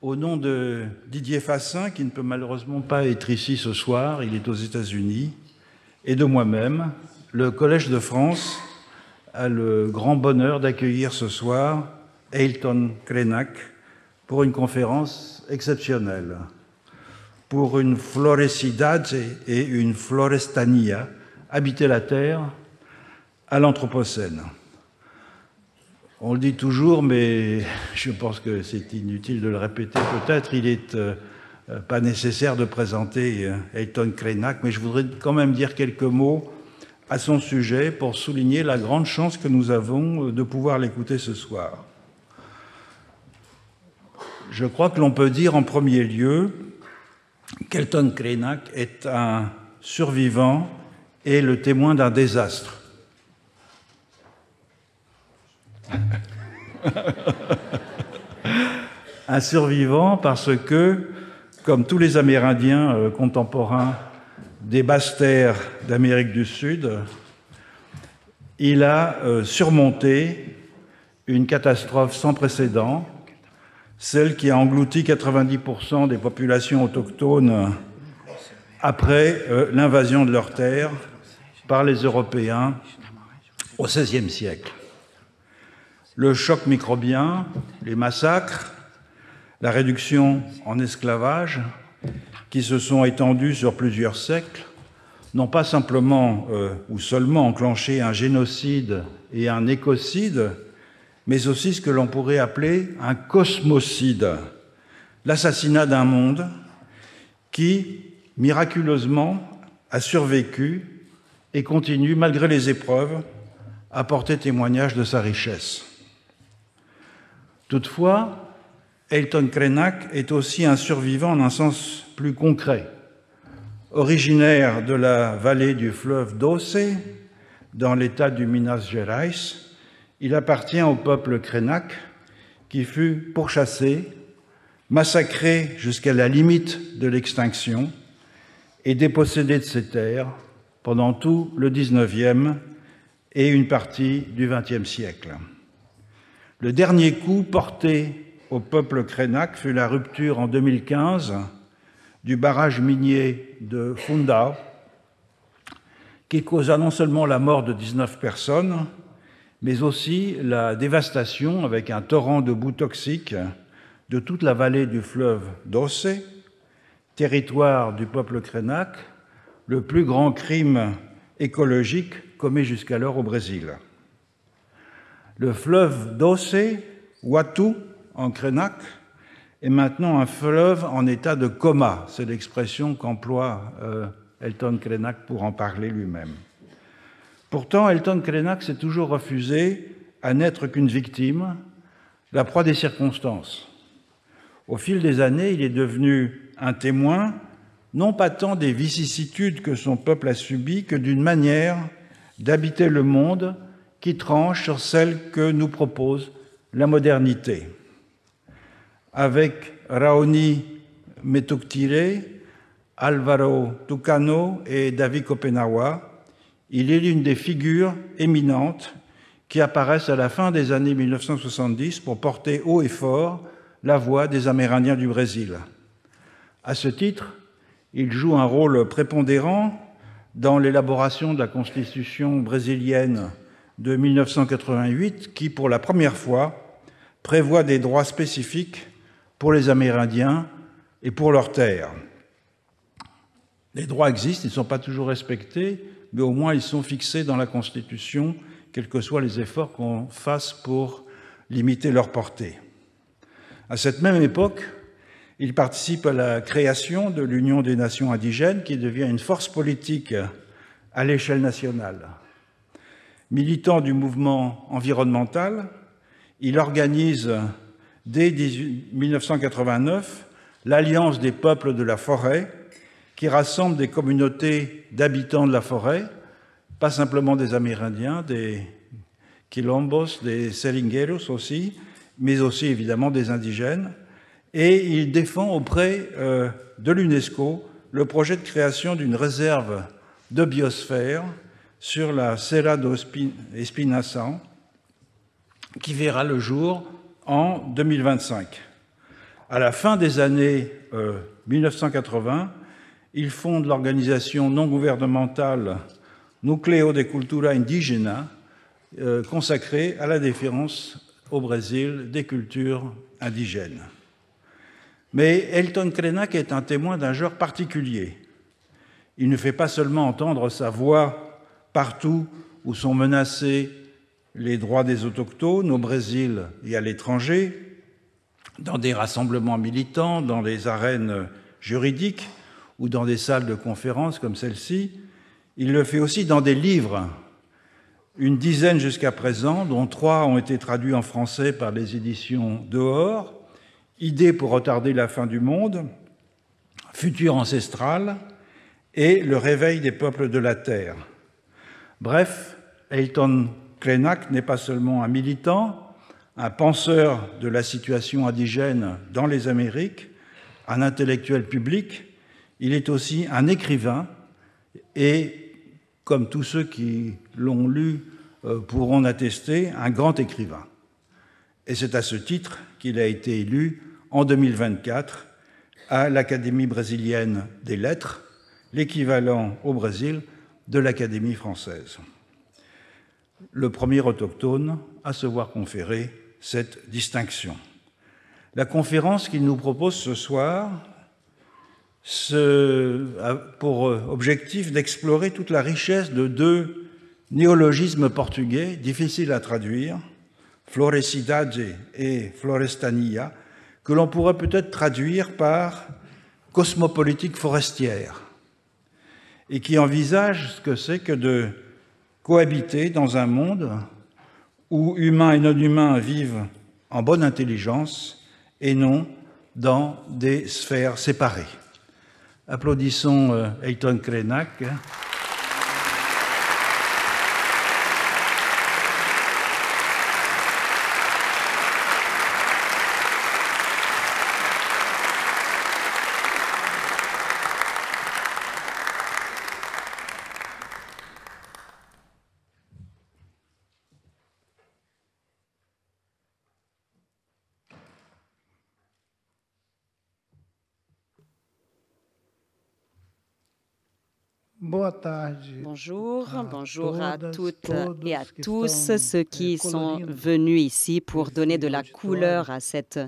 Au nom de Didier Fassin, qui ne peut malheureusement pas être ici ce soir, il est aux États-Unis, et de moi-même, le Collège de France a le grand bonheur d'accueillir ce soir Ailton Krenak pour une conférence exceptionnelle, pour une Florecidad et une Florestania, habiter la Terre à l'Anthropocène. On le dit toujours, mais je pense que c'est inutile de le répéter peut-être. Il n'est pas nécessaire de présenter Ailton Krenak, mais je voudrais quand même dire quelques mots à son sujet pour souligner la grande chance que nous avons de pouvoir l'écouter ce soir. Je crois que l'on peut dire en premier lieu qu'Ailton Krenak est un survivant et le témoin d'un désastre. Un survivant parce que, comme tous les Amérindiens contemporains des basses terres d'Amérique du Sud, il a surmonté une catastrophe sans précédent, celle qui a englouti 90% des populations autochtones après l'invasion de leurs terres par les Européens au XVIe siècle. Le choc microbien, les massacres, la réduction en esclavage, qui se sont étendus sur plusieurs siècles, n'ont pas simplement ou seulement enclenché un génocide et un écocide, mais aussi ce que l'on pourrait appeler un cosmocide, l'assassinat d'un monde qui, miraculeusement, a survécu et continue, malgré les épreuves, à porter témoignage de sa richesse. Toutefois, Ailton Krenak est aussi un survivant en un sens plus concret. Originaire de la vallée du fleuve Doce, dans l'état du Minas Gerais, il appartient au peuple Krenak qui fut pourchassé, massacré jusqu'à la limite de l'extinction et dépossédé de ses terres pendant tout le XIXe et une partie du XXe siècle. Le dernier coup porté au peuple Krenak fut la rupture en 2015 du barrage minier de Fundão, qui causa non seulement la mort de 19 personnes, mais aussi la dévastation avec un torrent de boue toxique de toute la vallée du fleuve Doce, territoire du peuple Krenak, le plus grand crime écologique commis jusqu'alors au Brésil. Le fleuve Doce, Watu en Krenak, est maintenant un fleuve en état de coma. C'est l'expression qu'emploie Ailton Krenak pour en parler lui-même. Pourtant, Ailton Krenak s'est toujours refusé à n'être qu'une victime, la proie des circonstances. Au fil des années, il est devenu un témoin, non pas tant des vicissitudes que son peuple a subies, que d'une manière d'habiter le monde qui tranche sur celle que nous propose la modernité. Avec Raoni Metuktire, Álvaro Tucano et David Kopenawa, il est l'une des figures éminentes qui apparaissent à la fin des années 1970 pour porter haut et fort la voix des Amérindiens du Brésil. À ce titre, il joue un rôle prépondérant dans l'élaboration de la Constitution brésilienne de 1988 qui, pour la première fois, prévoit des droits spécifiques pour les Amérindiens et pour leurs terres. Les droits existent, ils ne sont pas toujours respectés, mais au moins ils sont fixés dans la Constitution, quels que soient les efforts qu'on fasse pour limiter leur portée. À cette même époque, il participe à la création de l'Union des Nations indigènes, qui devient une force politique à l'échelle nationale. Militant du mouvement environnemental, il organise dès 1989 l'Alliance des peuples de la forêt, qui rassemble des communautés d'habitants de la forêt, pas simplement des Amérindiens, des Quilombos, des Seringueiros aussi, mais aussi évidemment des indigènes. Et il défend auprès de l'UNESCO le projet de création d'une réserve de biosphère sur la Serra do Espinhação, qui verra le jour en 2025. À la fin des années 1980, il fonde l'organisation non gouvernementale Núcleo de Cultura Indígena, consacrée à la défense au Brésil des cultures indigènes. Mais Ailton Krenak est un témoin d'un genre particulier. Il ne fait pas seulement entendre sa voix partout où sont menacés les droits des autochtones, au Brésil et à l'étranger, dans des rassemblements militants, dans les arènes juridiques ou dans des salles de conférences comme celle-ci. Il le fait aussi dans des livres, une dizaine jusqu'à présent, dont 3 ont été traduits en français par les éditions Dehors, Idées pour retarder la fin du monde, Futur ancestral et Le réveil des peuples de la Terre. Bref, Ailton Krenak n'est pas seulement un militant, un penseur de la situation indigène dans les Amériques, un intellectuel public, il est aussi un écrivain et, comme tous ceux qui l'ont lu pourront attester, un grand écrivain. Et c'est à ce titre qu'il a été élu en 2024 à l'Académie brésilienne des lettres, l'équivalent au Brésil de l'Académie française. Le premier autochtone à se voir conférer cette distinction. La conférence qu'il nous propose ce soir a pour objectif d'explorer toute la richesse de 2 néologismes portugais difficiles à traduire, florecidade et florestania, que l'on pourrait peut-être traduire par cosmopolitique forestière, et qui envisage ce que c'est que de cohabiter dans un monde où humains et non-humains vivent en bonne intelligence et non dans des sphères séparées. Applaudissons Ailton Krenak. Bonjour, bonjour à toutes et à tous ceux qui sont venus ici pour donner de la couleur à cet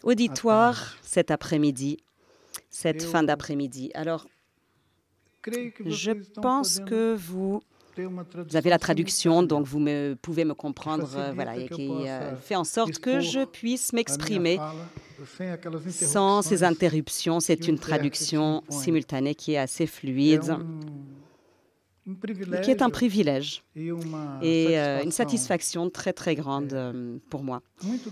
auditoire cet après-midi, cette fin d'après-midi. Alors, je pense que vous avez la traduction, donc vous pouvez me comprendre, voilà, et qui fait en sorte que je puisse m'exprimer sans ces interruptions. C'est une traduction simultanée qui est assez fluide, qui est un privilège et une satisfaction très, très grande pour moi.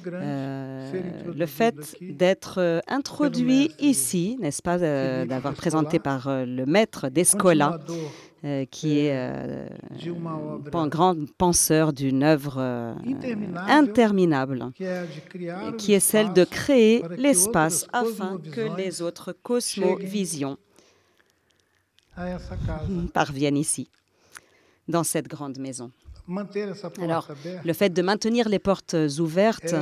Le fait d'être introduit ici, n'est-ce pas, d'avoir présenté par le maître d'Escola, qui est un grand penseur d'une œuvre interminable, qui est celle de créer l'espace afin que les autres cosmovisions parviennent ici, dans cette grande maison. Alors, le fait de maintenir les portes ouvertes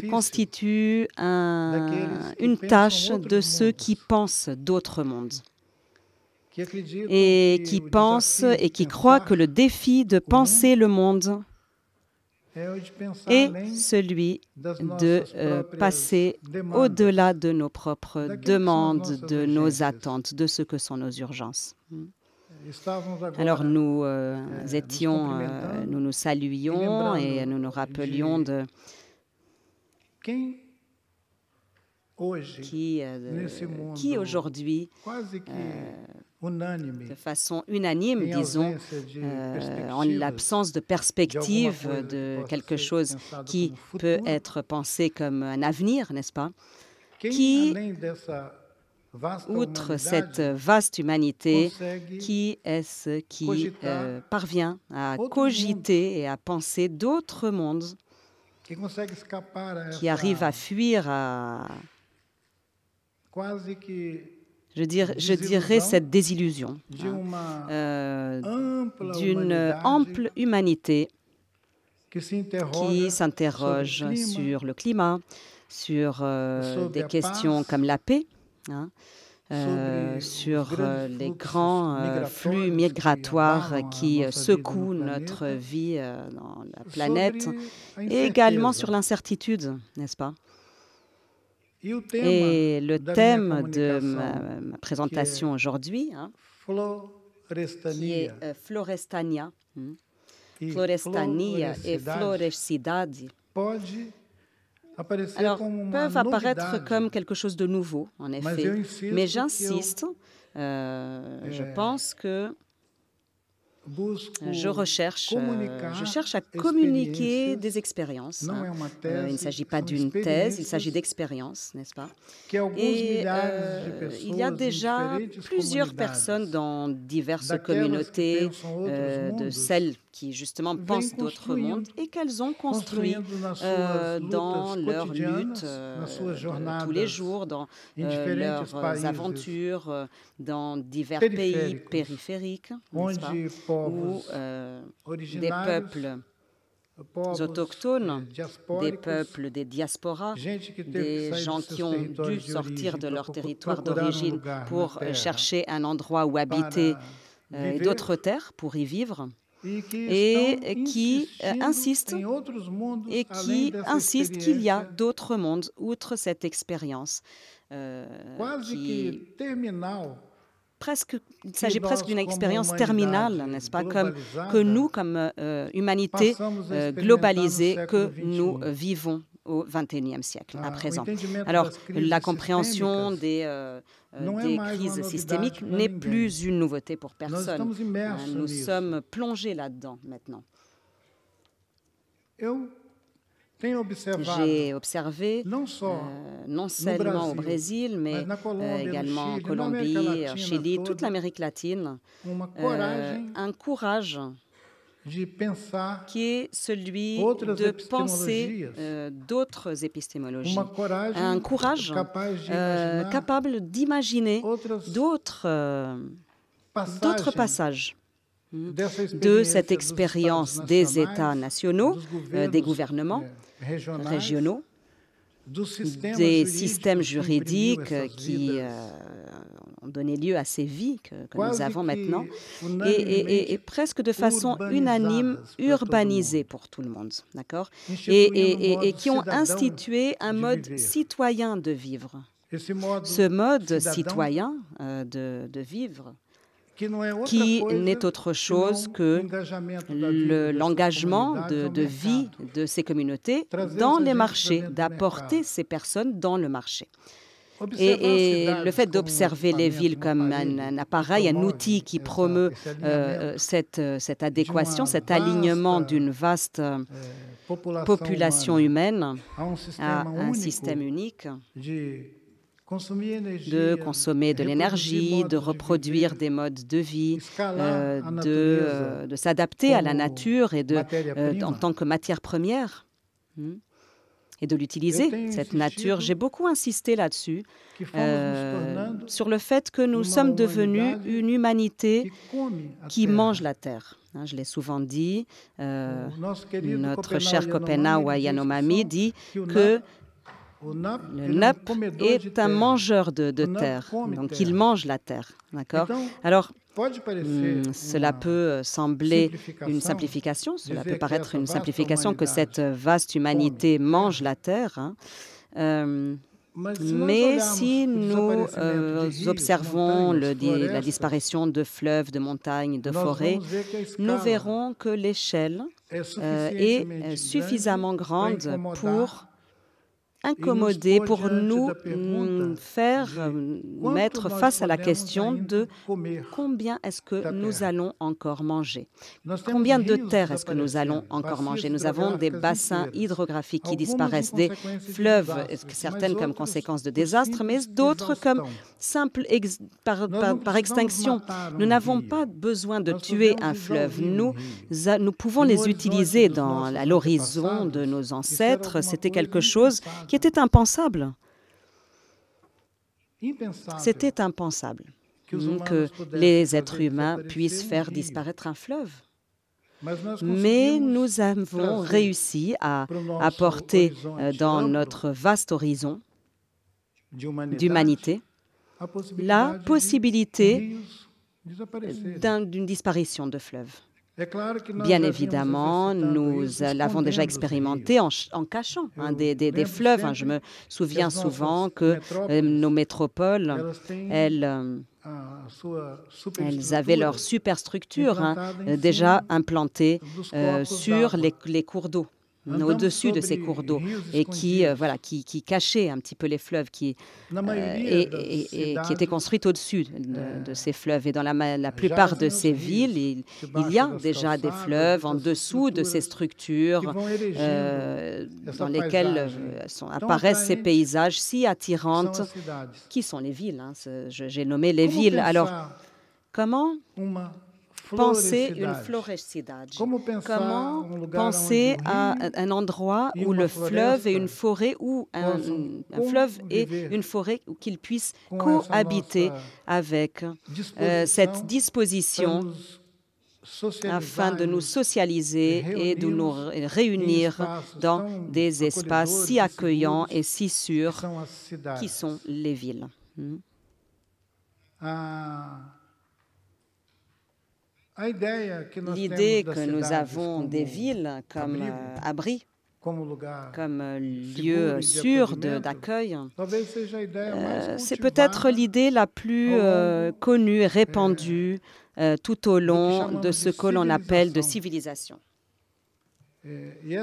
constitue une tâche de ceux qui pensent d'autres mondes et qui pensent et qui croient que le défi de penser le monde est celui de passer au-delà de nos propres demandes, de nos attentes, de ce que sont nos urgences. Alors nous nous saluions et nous nous rappelions de qui aujourd'hui, de façon unanime, disons, en l'absence de perspective de quelque chose qui peut être pensé comme un avenir, n'est-ce pas, qui, outre cette vaste humanité, qui est-ce qui parvient à cogiter et à penser d'autres mondes, qui arrive à fuir à... Je dirais cette désillusion d'une ample humanité qui s'interroge sur le climat, sur des questions comme la paix, hein, sur les grands flux migratoires qui secouent notre vie dans la planète, et également sur l'incertitude, n'est-ce pas? Et le thème de ma présentation aujourd'hui, hein, qui est Florestania, Florestania et Florecidade, alors, peuvent apparaître comme quelque chose de nouveau, en effet, mais j'insiste, je pense que je cherche à communiquer des expériences. Hein. Il ne s'agit pas d'une thèse, il s'agit d'expériences, n'est-ce pas? Et il y a déjà plusieurs personnes dans diverses communautés, de celles qui justement pensent d'autres mondes et qu'elles ont construit dans leur lutte de tous les jours, dans leurs aventures, dans divers pays périphériques, n'est-ce pas? Où des peuples autochtones, des peuples des diasporas, des gens qui ont dû sortir de leur territoire d'origine pour chercher un endroit où habiter et d'autres terres pour y vivre, et qui insistent qu'il y a d'autres mondes outre cette expérience il s'agit presque d'une expérience terminale, n'est-ce pas, que nous, comme humanité globalisée, que nous vivons au XXIe siècle, à présent. Alors, la compréhension des crises systémiques n'est plus une nouveauté pour personne. Nous sommes plongés là-dedans maintenant. J'ai observé, non seulement au Brésil, mais également en Colombie, en Chili, toute l'Amérique latine, un courage qui est celui de penser d'autres épistémologies, un courage capable d'imaginer d'autres passages de cette expérience des États nationaux, des gouvernements régionaux, des systèmes juridiques qui ont donné lieu à ces vies que nous avons maintenant, et presque de façon unanime urbanisées pour tout le monde, d'accord, et qui ont institué un mode citoyen de vivre. Ce mode citoyen de vivre, qui n'est autre chose que l'engagement de vie de ces communautés dans les marchés, d'apporter ces personnes dans le marché. Et le fait d'observer les villes comme un appareil, un outil qui promeut cette adéquation, cet alignement d'une vaste population humaine à un système unique, de consommer de l'énergie, de reproduire des modes de vie, de s'adapter à la nature et en tant que matière première, et de l'utiliser, cette nature. J'ai beaucoup insisté là-dessus, sur le fait que nous sommes devenus une humanité qui mange la terre. Je l'ai souvent dit, notre cher Kopenawa Yanomami dit que le Nup est un mangeur de terre, donc il mange la terre, d'accord? Alors, cela peut sembler une simplification, cela peut paraître une simplification que cette vaste humanité mange la terre, hein. Mais si nous observons la disparition de fleuves, de montagnes, de forêts, nous verrons que l'échelle est suffisamment grande pour incommoder, pour nous faire mettre face à la question de combien est-ce que nous allons encore manger, combien de terre est-ce que nous allons encore manger. Nous avons des bassins hydrographiques qui disparaissent, des fleuves, certaines comme conséquence de désastres, mais d'autres comme par extinction. Nous n'avons pas besoin de tuer un fleuve. Nous pouvons les utiliser à l'horizon de nos ancêtres. C'était quelque chose qui était impensable. C'était impensable que les êtres humains puissent faire disparaître un fleuve. Mais nous avons réussi à apporter dans notre vaste horizon d'humanité la possibilité d'une disparition de fleuves. Bien évidemment, nous l'avons déjà expérimenté en cachant des fleuves. Je me souviens souvent que nos métropoles, elles avaient leur superstructure déjà implantée sur les cours d'eau, au-dessus de ces cours d'eau, et qui cachaient un petit peu les fleuves, et qui étaient construites au-dessus de ces fleuves. Et dans la plupart de ces villes, il y a déjà des fleuves en dessous de ces structures dans lesquelles apparaissent ces paysages si attirantes qui sont les villes. J'ai nommé les villes. Alors, comment penser une florecidade? Comment penser à un endroit où le fleuve et une forêt, ou un fleuve et une forêt, qu'ils puissent cohabiter avec cette disposition afin de nous socialiser et de nous réunir dans des espaces si accueillants et si sûrs qui sont les villes. L'idée que nous avons des villes comme abris, comme lieu sûr d'accueil, c'est peut-être l'idée la plus connue et répandue tout au long de ce que l'on appelle de civilisation. Et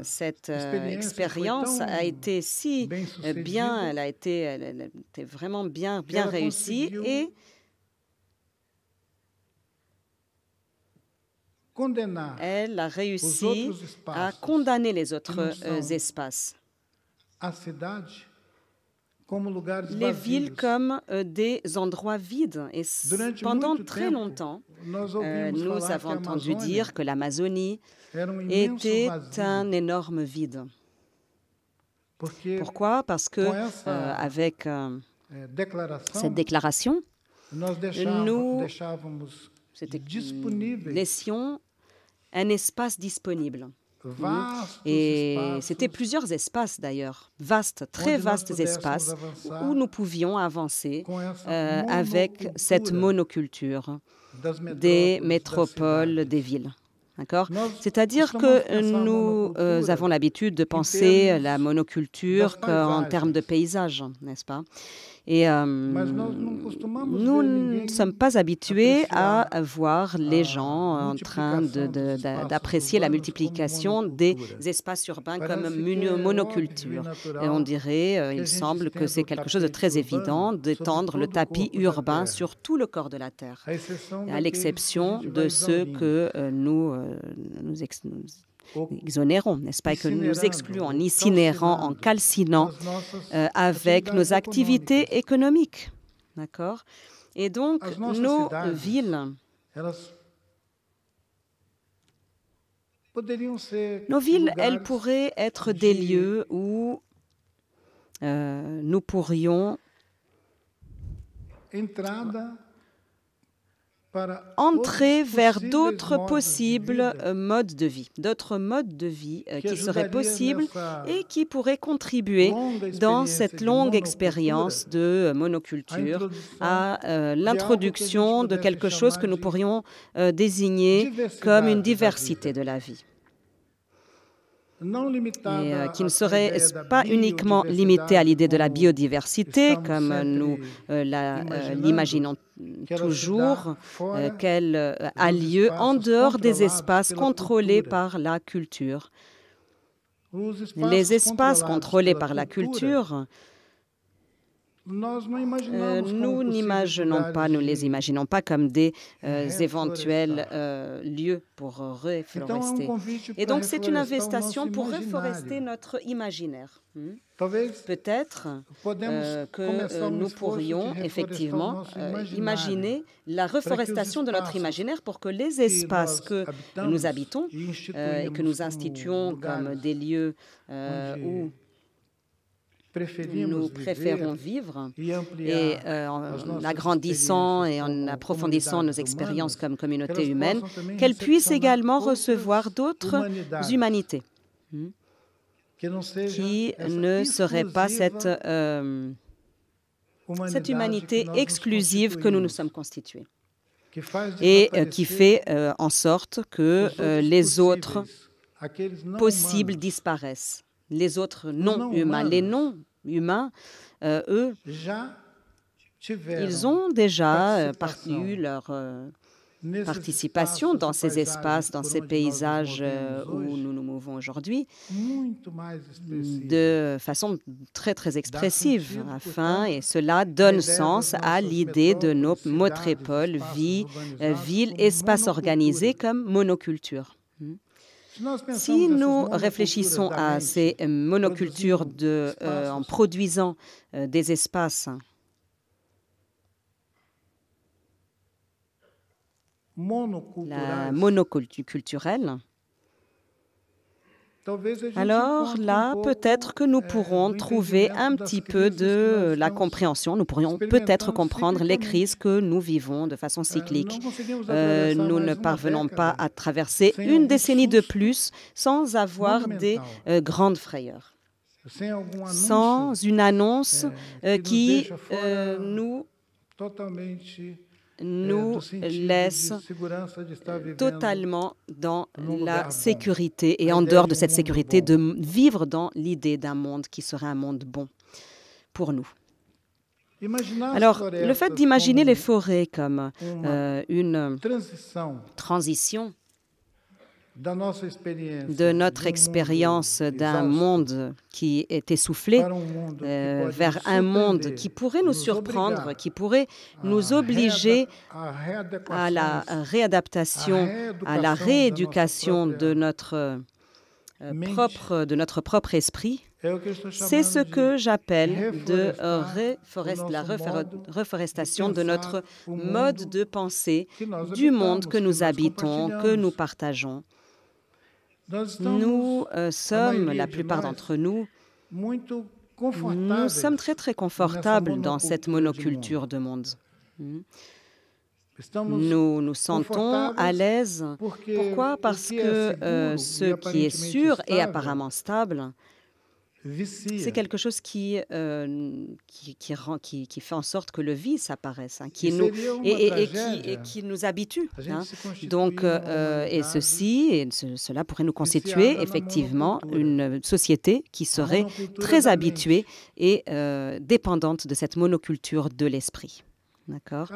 cette expérience a été elle a été vraiment bien réussie, et elle a réussi à condamner les autres espaces, les villes comme des endroits vides. Et pendant très longtemps, nous avons entendu dire que l'Amazonie était un énorme vide. Pourquoi? Parce que avec cette déclaration, nous laissions un espace disponible. Et c'était plusieurs espaces d'ailleurs, très vastes espaces, où nous pouvions avancer avec cette monoculture des métropoles, des villes. C'est-à-dire que nous avons l'habitude de penser la monoculture en termes de paysage, n'est-ce pas? Et nous ne sommes pas habitués à voir les gens en train d'apprécier la multiplication des espaces urbains comme monoculture. Et on dirait, il semble que c'est quelque chose de très évident d'étendre le tapis urbain sur tout le corps de la Terre, à l'exception de ceux que nous exonérons, n'est-ce pas, et que nous excluons en incinérant, en calcinant avec nos activités économiques. D'accord? Et donc, nos villes elles pourraient être des lieux où nous pourrions entrer vers d'autres possibles modes de vie, qui seraient possibles et qui pourraient contribuer dans cette longue expérience de monoculture à l'introduction de quelque chose que nous pourrions désigner comme une diversité de la vie. Et qui ne serait pas uniquement limité à l'idée de la biodiversité, comme nous l'imaginons toujours, qu'elle a lieu en dehors des espaces contrôlés par la culture. Les espaces contrôlés par la culture, nous ne les imaginons pas comme des éventuels lieux pour reforester. Et donc, c'est une invitation pour reforester notre imaginaire. Peut-être que nous pourrions effectivement imaginer la reforestation de notre imaginaire pour que les espaces que nous habitons et que nous instituons comme des lieux où nous préférons vivre et en agrandissant et en approfondissant nos expériences comme communauté humaine, qu'elles puissent également recevoir d'autres humanités qui ne seraient pas cette humanité exclusive que nous nous sommes constitués et qui fait en sorte que les autres possibles disparaissent. Les autres non-humains. Les non-humains, eux, ils ont déjà eu leur participation dans ces espaces, dans ces paysages où nous nous mouvons aujourd'hui, de façon très, très expressive, et cela donne sens à l'idée de nos métropoles, villes, espaces organisés comme monoculture. Si nous réfléchissons à ces monocultures en produisant des espaces monoculturels, alors là, peut-être que nous pourrons trouver un petit peu de la compréhension. Nous pourrions peut-être comprendre les crises que nous vivons de façon cyclique. Nous ne parvenons pas à traverser une décennie de plus sans avoir des grandes frayeurs, sans une annonce qui nous laisse totalement dans la sécurité et en dehors de cette sécurité, de vivre dans l'idée d'un monde qui serait un monde bon pour nous. Alors, le fait d'imaginer les forêts comme une transition de notre expérience d'un monde qui est essoufflé vers un monde qui pourrait nous surprendre, qui pourrait nous obliger à la réadaptation, à la rééducation de notre propre esprit. C'est ce que j'appelle la reforestation de notre mode de pensée du monde que nous habitons, que nous partageons. Nous sommes, la plupart d'entre nous, nous sommes très, très confortables dans cette monoculture de monde. Nous nous sentons à l'aise. Pourquoi? Parce que ce qui est sûr et apparemment stable, c'est quelque chose qui fait en sorte que le vice apparaisse, qui nous habitue. Donc, cela pourrait nous constituer effectivement une société qui serait très habituée et dépendante de cette monoculture de l'esprit. D'accord.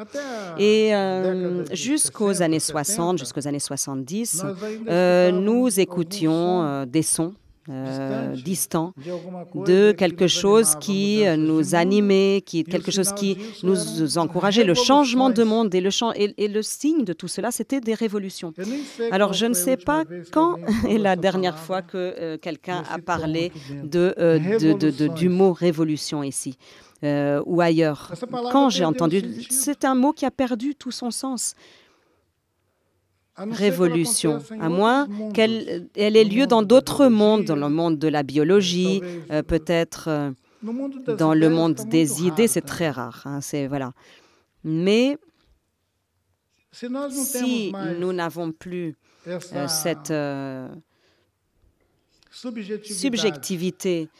Et jusqu'aux années 60, jusqu'aux années 70, nous écoutions des sons distants de quelque chose qui nous animait, quelque chose qui nous encourageait, le changement de monde. Et le signe de tout cela, c'était des révolutions. Alors, je ne sais pas quand est la dernière fois que quelqu'un a parlé du mot « révolution » ici. Ou ailleurs. Quand j'ai entendu, c'est un mot qui a perdu tout son sens. Révolution, à moins qu'elle ait lieu dans d'autres mondes, dans le monde de la biologie, peut-être dans le monde des idées, c'est très rare. Voilà. Mais si nous n'avons plus cette subjectivité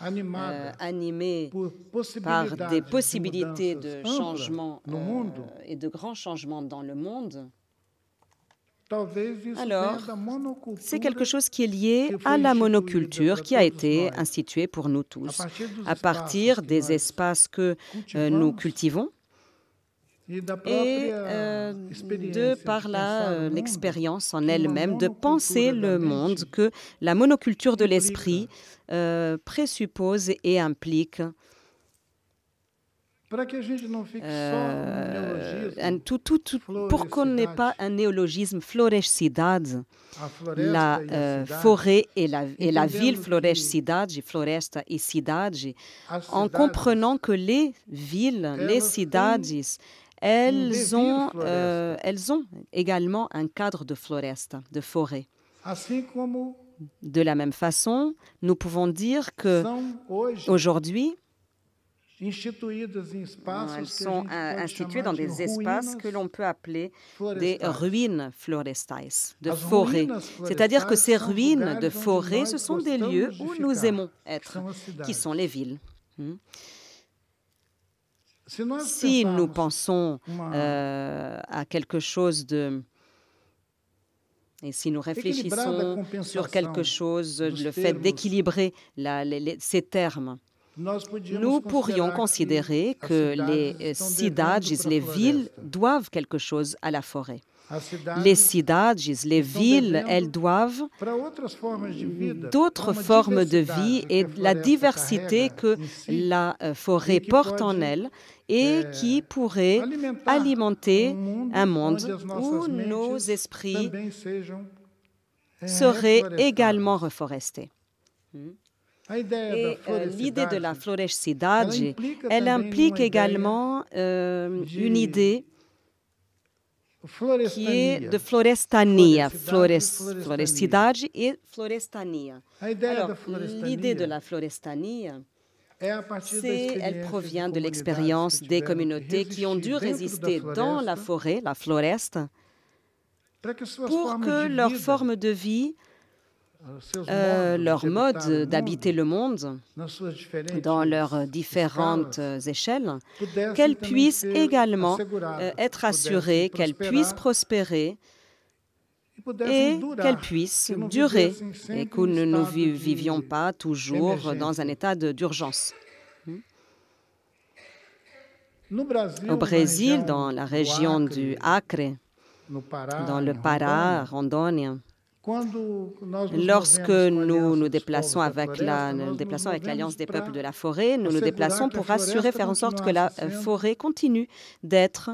animée par des possibilités de changement et de grands changements dans le monde, alors c'est quelque chose qui est lié à la monoculture qui a été instituée pour nous tous, à partir des espaces que nous cultivons et par l'expérience en elle-même de penser le monde que la monoculture de l'esprit présuppose et implique pour qu'on n'ait pas un néologisme, florescidade, la forêt et la ville, florescidade, floresta et cidade, en comprenant que les villes, les cidades, elles ont également un cadre de floresta, de forêt. De la même façon, nous pouvons dire que aujourd'hui, Elles sont instituées dans des espaces que l'on peut appeler des ruines florestais, de forêts. C'est-à-dire que ces ruines de forêts, ce sont des lieux où nous aimons être, qui sont les villes. Si nous pensons à quelque chose de... Et si nous réfléchissons sur quelque chose, le fait d'équilibrer ces termes, nous pourrions considérer que les cidades, les villes, doivent quelque chose à la forêt. Les cidades, les villes, elles doivent d'autres formes de vie et la diversité que la forêt porte en elle et qui pourrait alimenter un monde où nos esprits seraient également reforestés. Et l'idée de la florescidade, elle implique également une idée qui est de florestania, florescidade et florestania. Alors, l'idée de la florestania, elle provient de l'expérience des communautés qui ont dû résister dans la forêt, la floreste, pour que leur forme de vie, leur mode d'habiter le monde dans leurs différentes échelles, qu'elles puissent également être assurées, qu'elles puissent prospérer et qu'elles puissent durer et que nous ne vivions pas toujours dans un état d'urgence. Au Brésil, dans la région du Acre, dans le Pará, Rondônia, lorsque nous nous déplaçons avec l'Alliance des peuples de la forêt, nous nous déplaçons pour faire en sorte que la forêt continue d'être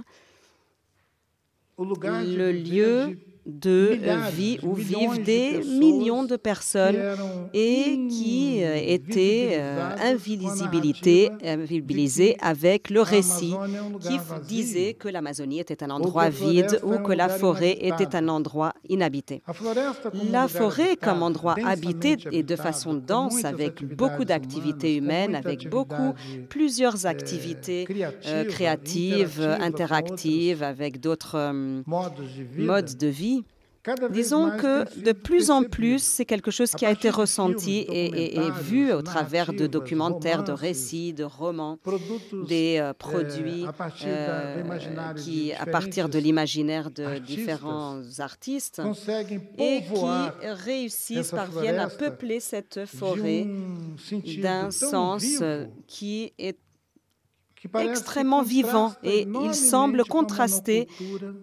le lieu de vie où vivent des millions de personnes et qui étaient invisibilisées avec le récit qui disait que l'Amazonie était un endroit vide ou que la forêt était un endroit inhabité. La forêt comme endroit habité et de façon dense avec beaucoup d'activités humaines, avec plusieurs activités créatives, interactives, avec d'autres modes de vie. Disons que de plus en plus, c'est quelque chose qui a été ressenti et vu au travers de documentaires, de récits, de romans, des produits qui, à partir de l'imaginaire de différents artistes, et qui parviennent à peupler cette forêt d'un sens qui est extrêmement vivant et il semble contraster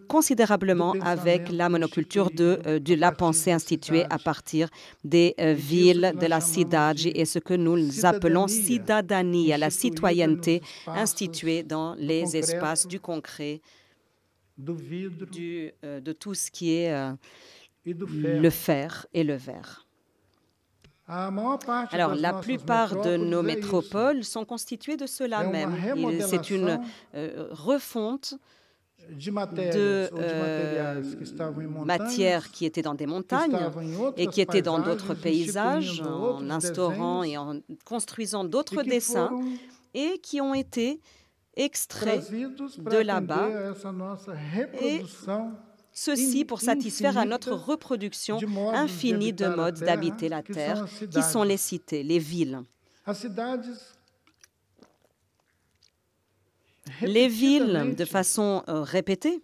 considérablement avec la monoculture de la pensée instituée à partir des villes de la cidade et ce que nous appelons cidadania, la citoyenneté instituée dans les espaces du concret, de tout ce qui est le fer et le verre. Alors, la plupart de nos métropoles sont constituées de cela même. C'est une refonte de matières qui étaient dans des montagnes et qui étaient dans d'autres paysages, en instaurant et en construisant d'autres dessins et qui ont été extraits de là-bas et ceci pour satisfaire à notre reproduction infinie de modes d'habiter la terre, qui sont les cités, les villes. Les villes, de façon répétée,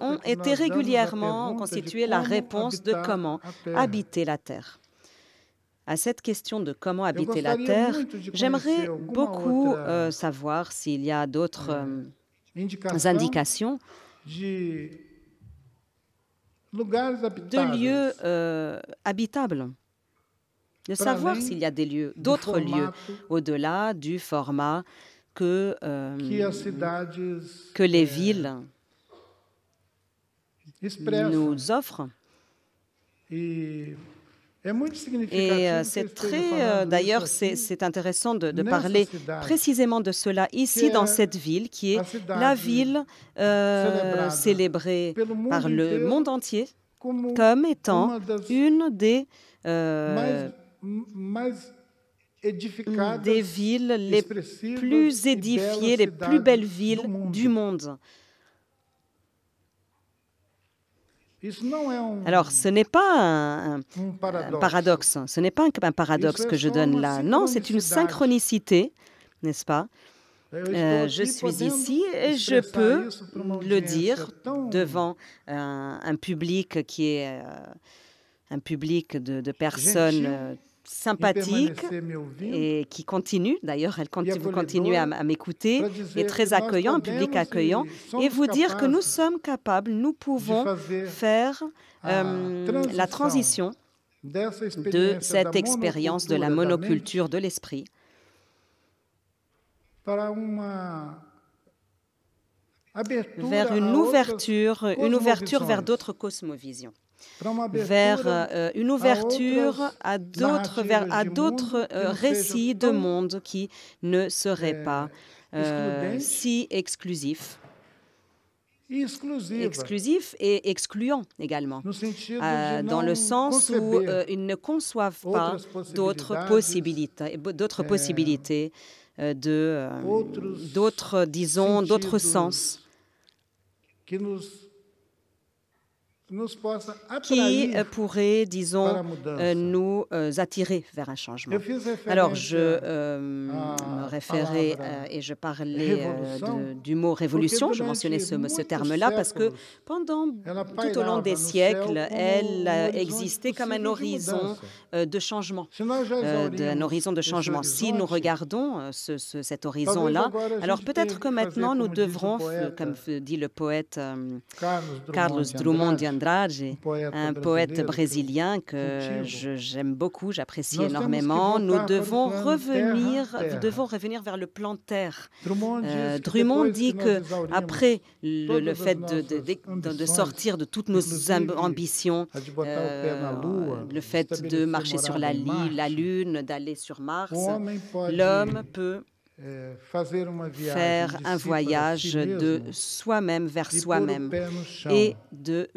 ont été régulièrement constitué la réponse de comment habiter la terre. À cette question de comment habiter la terre, j'aimerais beaucoup savoir s'il y a d'autres indications de lieux habitables, de savoir s'il y a d'autres lieux au-delà du format que les villes nous offrent. Et c'est très, d'ailleurs, c'est intéressant de parler précisément de cela ici, dans cette ville, qui est la ville célébrée par le monde entier comme étant une des des villes les plus édifiées, les plus belles villes du monde. Alors, ce n'est pas un paradoxe, ce n'est pas un paradoxe que je donne là. Non, c'est une synchronicité, n'est-ce pas? Je suis ici et je peux le dire devant un public qui est un public de personnes sympathiques et qui continuent, d'ailleurs, vous continuez à m'écouter, et très accueillant, un public accueillant, et vous dire que nous sommes capables, nous pouvons faire la transition de cette expérience de la monoculture de l'esprit vers une ouverture vers d'autres cosmovisions, vers une ouverture à d'autres récits de monde qui ne seraient pas si exclusifs et excluants également, dans le sens où ils ne conçoivent pas d'autres possibilités, d'autres sens qui pourraient, disons, nous attirer vers un changement. Alors, je me référais et je parlais du mot révolution, je mentionnais ce terme-là parce que tout au long des siècles, elle existait comme un horizon de changement, Si nous regardons cet horizon-là, alors peut-être que maintenant nous devrons, comme dit le poète Carlos Drummond de Andrade, un poète brésilien que j'aime beaucoup, j'apprécie énormément. Nous devons revenir vers le plan terre. Drummond dit que après le fait de sortir de toutes nos ambitions, le fait de marcher sur la Lune, d'aller sur Mars, l'homme peut faire un voyage de soi-même vers soi-même et de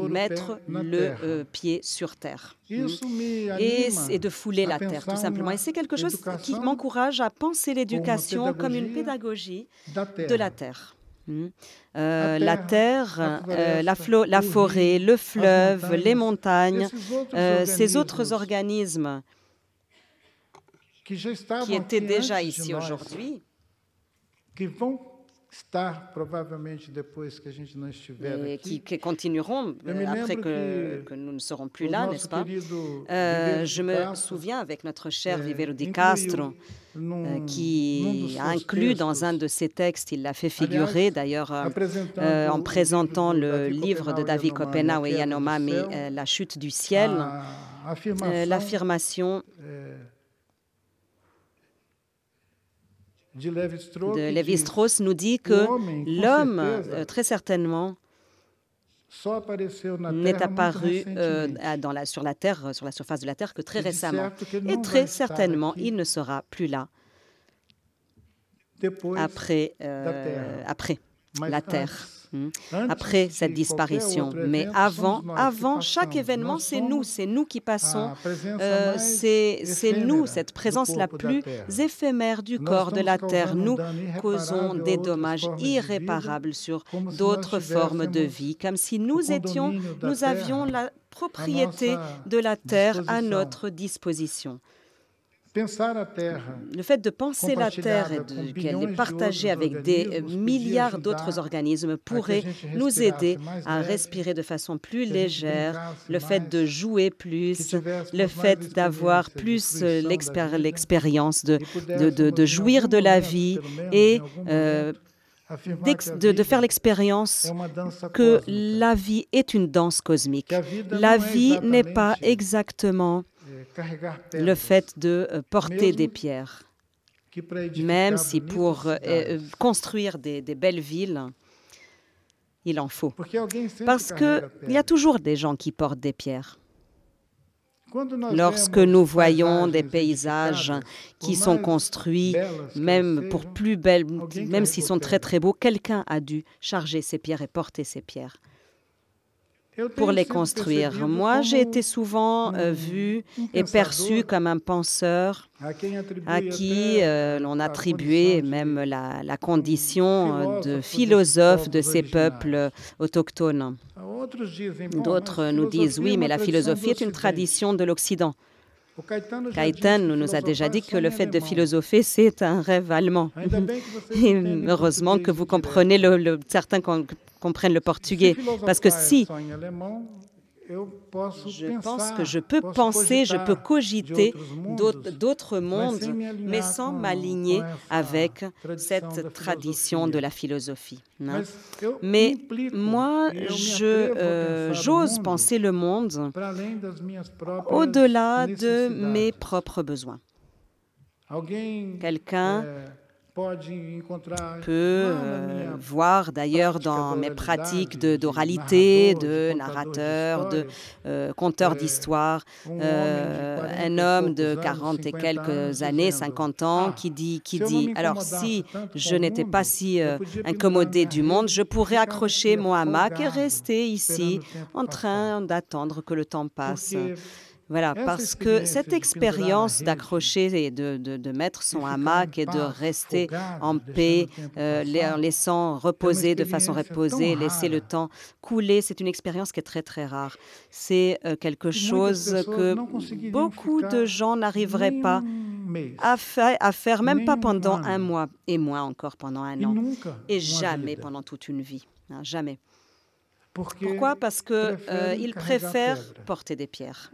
mettre le pied sur terre et de fouler la terre, tout simplement. Et c'est quelque chose qui m'encourage à penser l'éducation comme une pédagogie de la terre. La terre, la forêt, le fleuve, les montagnes, ces autres organismes qui étaient déjà ici aujourd'hui, et qui continueront après que nous ne serons plus là, n'est-ce pas? Je me souviens avec notre cher Vivero de Castro, qui a inclus dans un de ses textes, il l'a fait figurer d'ailleurs en présentant le livre de Davi Kopenhau et Yanomami, La chute du ciel, l'affirmation de Lévi-Strauss nous dit que l'homme, très certainement, n'est apparu sur la Terre, sur la surface de la Terre, que très récemment. Et très certainement, il ne sera plus là après la Terre. Après cette disparition. Mais avant chaque événement, c'est nous qui passons, c'est nous, cette présence la plus éphémère du corps de la Terre. Nous causons des dommages irréparables sur d'autres formes de vie, comme si nous avions la propriété de la Terre à notre disposition. Le fait de penser la Terre et qu'elle est partagée avec des milliards d'autres organismes pourrait nous aider à respirer de façon plus légère, le fait de jouer plus, le fait d'avoir plus l'expérience de jouir de la vie et de faire l'expérience que la vie est une danse cosmique. La vie n'est pas exactement le fait de porter des pierres, même si pour construire des belles villes, il en faut. Parce qu'il y a toujours des gens qui portent des pierres. Lorsque nous voyons des paysages qui sont construits, même pour plus belles, même s'ils sont très très beaux, quelqu'un a dû charger ces pierres et porter ces pierres. pour les construire. Moi, j'ai été souvent vu et perçu comme un penseur à qui l'on attribuait même la condition de philosophe de ces peuples autochtones. D'autres nous disent, oui, mais la philosophie est une tradition de l'Occident. Caetano nous a déjà dit que le fait de philosopher, c'est un rêve allemand. Et heureusement que vous comprenez, certains comprennent le portugais, parce que si je pense que je peux penser, je peux cogiter d'autres mondes, mais sans m'aligner avec cette tradition de la philosophie. Mais moi, j'ose penser le monde au-delà de mes propres besoins. Quelqu'un peut voir d'ailleurs dans mes pratiques d'oralité, de narrateur, de conteur d'histoire, un homme de 40 et quelques années, 50 ans, qui dit, alors si je n'étais pas si incommodé du monde, je pourrais accrocher mon hamac et rester ici en train d'attendre que le temps passe. Voilà, parce que cette expérience d'accrocher et de mettre son hamac et de rester en paix, en laissant reposer de façon reposée, laisser le temps couler, c'est une expérience qui est très, très rare. C'est quelque chose que beaucoup de gens n'arriveraient pas à faire, même pas pendant un mois, et moins encore pendant un an, et jamais pendant toute une vie, hein, jamais. Pourquoi? Parce qu'ils préfèrent porter des pierres.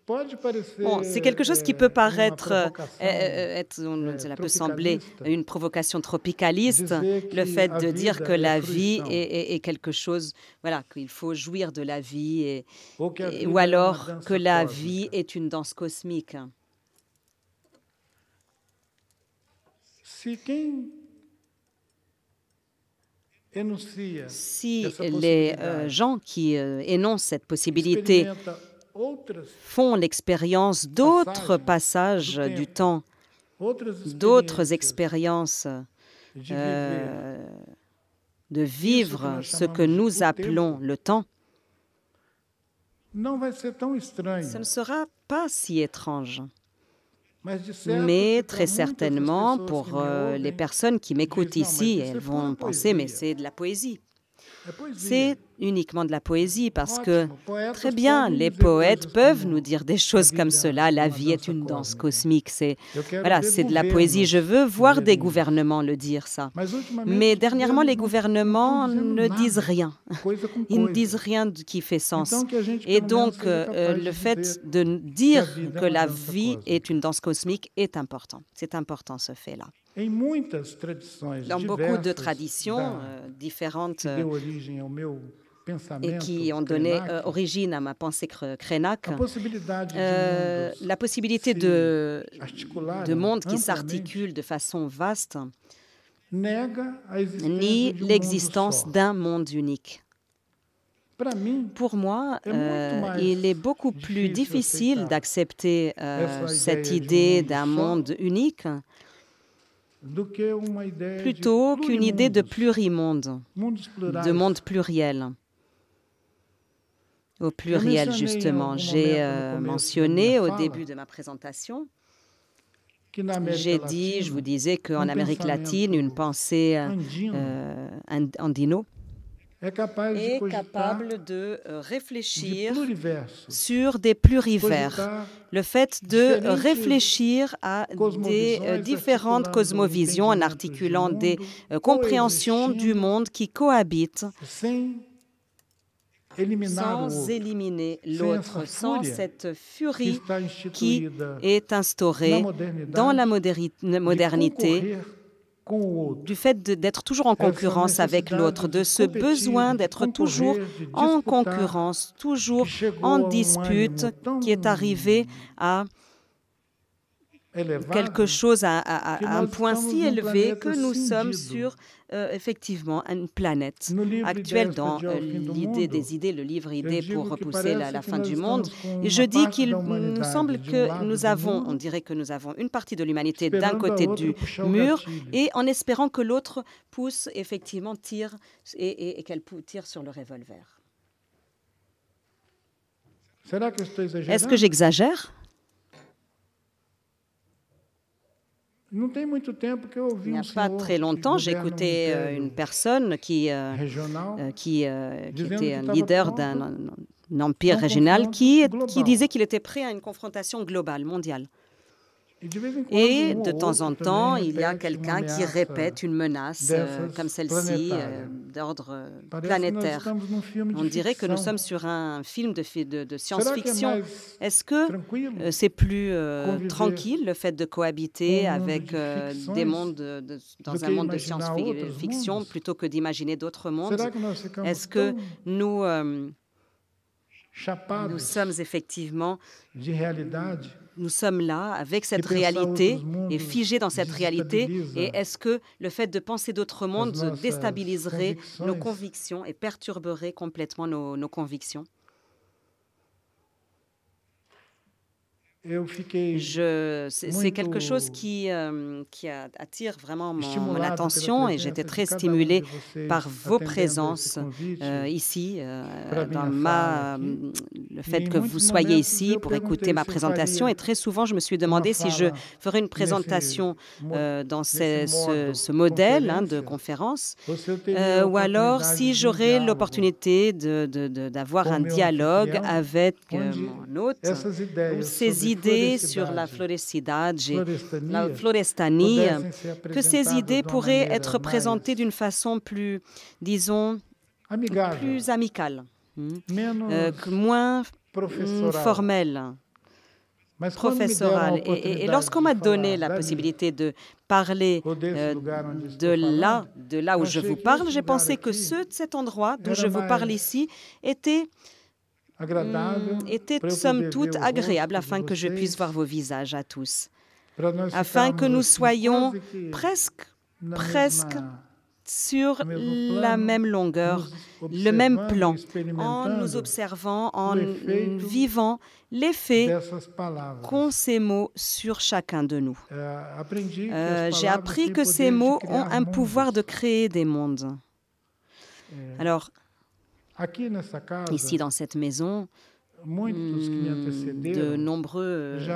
Bon, c'est quelque chose qui peut paraître, cela peut sembler une provocation tropicaliste, le fait de dire que la vie est quelque chose, voilà, qu'il faut jouir de la vie, ou alors que la vie est une danse cosmique. Si les gens qui énoncent cette possibilité font l'expérience d'autres passages du temps, d'autres expériences de vivre ce que nous appelons le temps, ce ne sera pas si étrange. Mais très certainement, pour les personnes qui m'écoutent ici, elles vont penser, mais c'est de la poésie. C'est uniquement de la poésie parce que, très bien, les poètes peuvent nous dire des choses comme cela. La vie est une danse cosmique. Voilà, c'est de la poésie. Je veux voir des gouvernements le dire, ça. Mais dernièrement, les gouvernements ne disent rien. Ils ne disent rien qui fait sens. Et donc, le fait de dire que la vie est une danse cosmique est important. C'est important, ce fait-là. Dans beaucoup de traditions différentes et qui ont donné origine à ma pensée krenak, la possibilité de monde qui s'articule de façon vaste nie l'existence d'un monde unique. Pour moi, il est beaucoup plus difficile d'accepter cette idée d'un monde unique plutôt qu'une idée de plurimonde, de monde pluriel. Au pluriel, justement. J'ai mentionné au début de ma présentation, je vous disais qu'en Amérique latine, une pensée andino est capable de réfléchir sur des plurivers. Le fait de réfléchir à des différentes cosmovisions en articulant des compréhensions du monde qui cohabitent sans éliminer l'autre, sans cette furie qui est instaurée dans la modernité, du fait d'être toujours en concurrence avec l'autre, de ce besoin d'être toujours en concurrence, toujours en dispute, qui est arrivé à quelque chose à un point si élevé que nous sommes sur, effectivement, une planète actuelle dans l'idée des idées, le livre Idées pour repousser la fin du monde. Et je dis qu'il nous semble que nous avons, on dirait que nous avons une partie de l'humanité d'un côté du mur et en espérant que l'autre pousse, effectivement, tire et qu'elle tire sur le revolver. Est-ce que j'exagère? Il n'y a pas très longtemps, j'écoutais une personne qui était un leader d'un empire régional qui disait qu'il était prêt à une confrontation globale, mondiale. Et de temps en temps, il y a quelqu'un qui répète une menace comme celle-ci d'ordre planétaire. On dirait que nous sommes sur un film de science-fiction. Est-ce que c'est plus tranquille, le fait de cohabiter avec des mondes dans un monde de science-fiction plutôt que d'imaginer d'autres mondes? Est-ce que nous sommes effectivement... Nous sommes là avec cette réalité et figés dans cette réalité. Et est-ce que le fait de penser d'autres mondes déstabiliserait nos convictions et perturberait complètement nos convictions? C'est quelque chose qui attire vraiment mon attention et j'étais très stimulée par vos présences ici, le fait que vous soyez ici pour écouter ma présentation. Et très souvent, je me suis demandé si je ferais une présentation dans ce modèle de conférence ou alors si j'aurais l'opportunité d'avoir un dialogue avec mon hôte ou ces idées sur la Floresidade, la Florestanie, que ces idées pourraient être présentées d'une façon plus, disons, plus amicale, moins formelle, professorale. Et lorsqu'on m'a donné la possibilité de parler de là où je vous parle, j'ai pensé que cet endroit d'où je vous parle ici était somme toute agréable afin que je puisse voir vos visages à tous, afin que nous soyons presque sur la même longueur, le même plan, en nous observant, en vivant l'effet qu'ont ces mots sur chacun de nous. J'ai appris que ces mots ont un pouvoir de créer des mondes. Alors, ici, dans cette maison, de nombreuses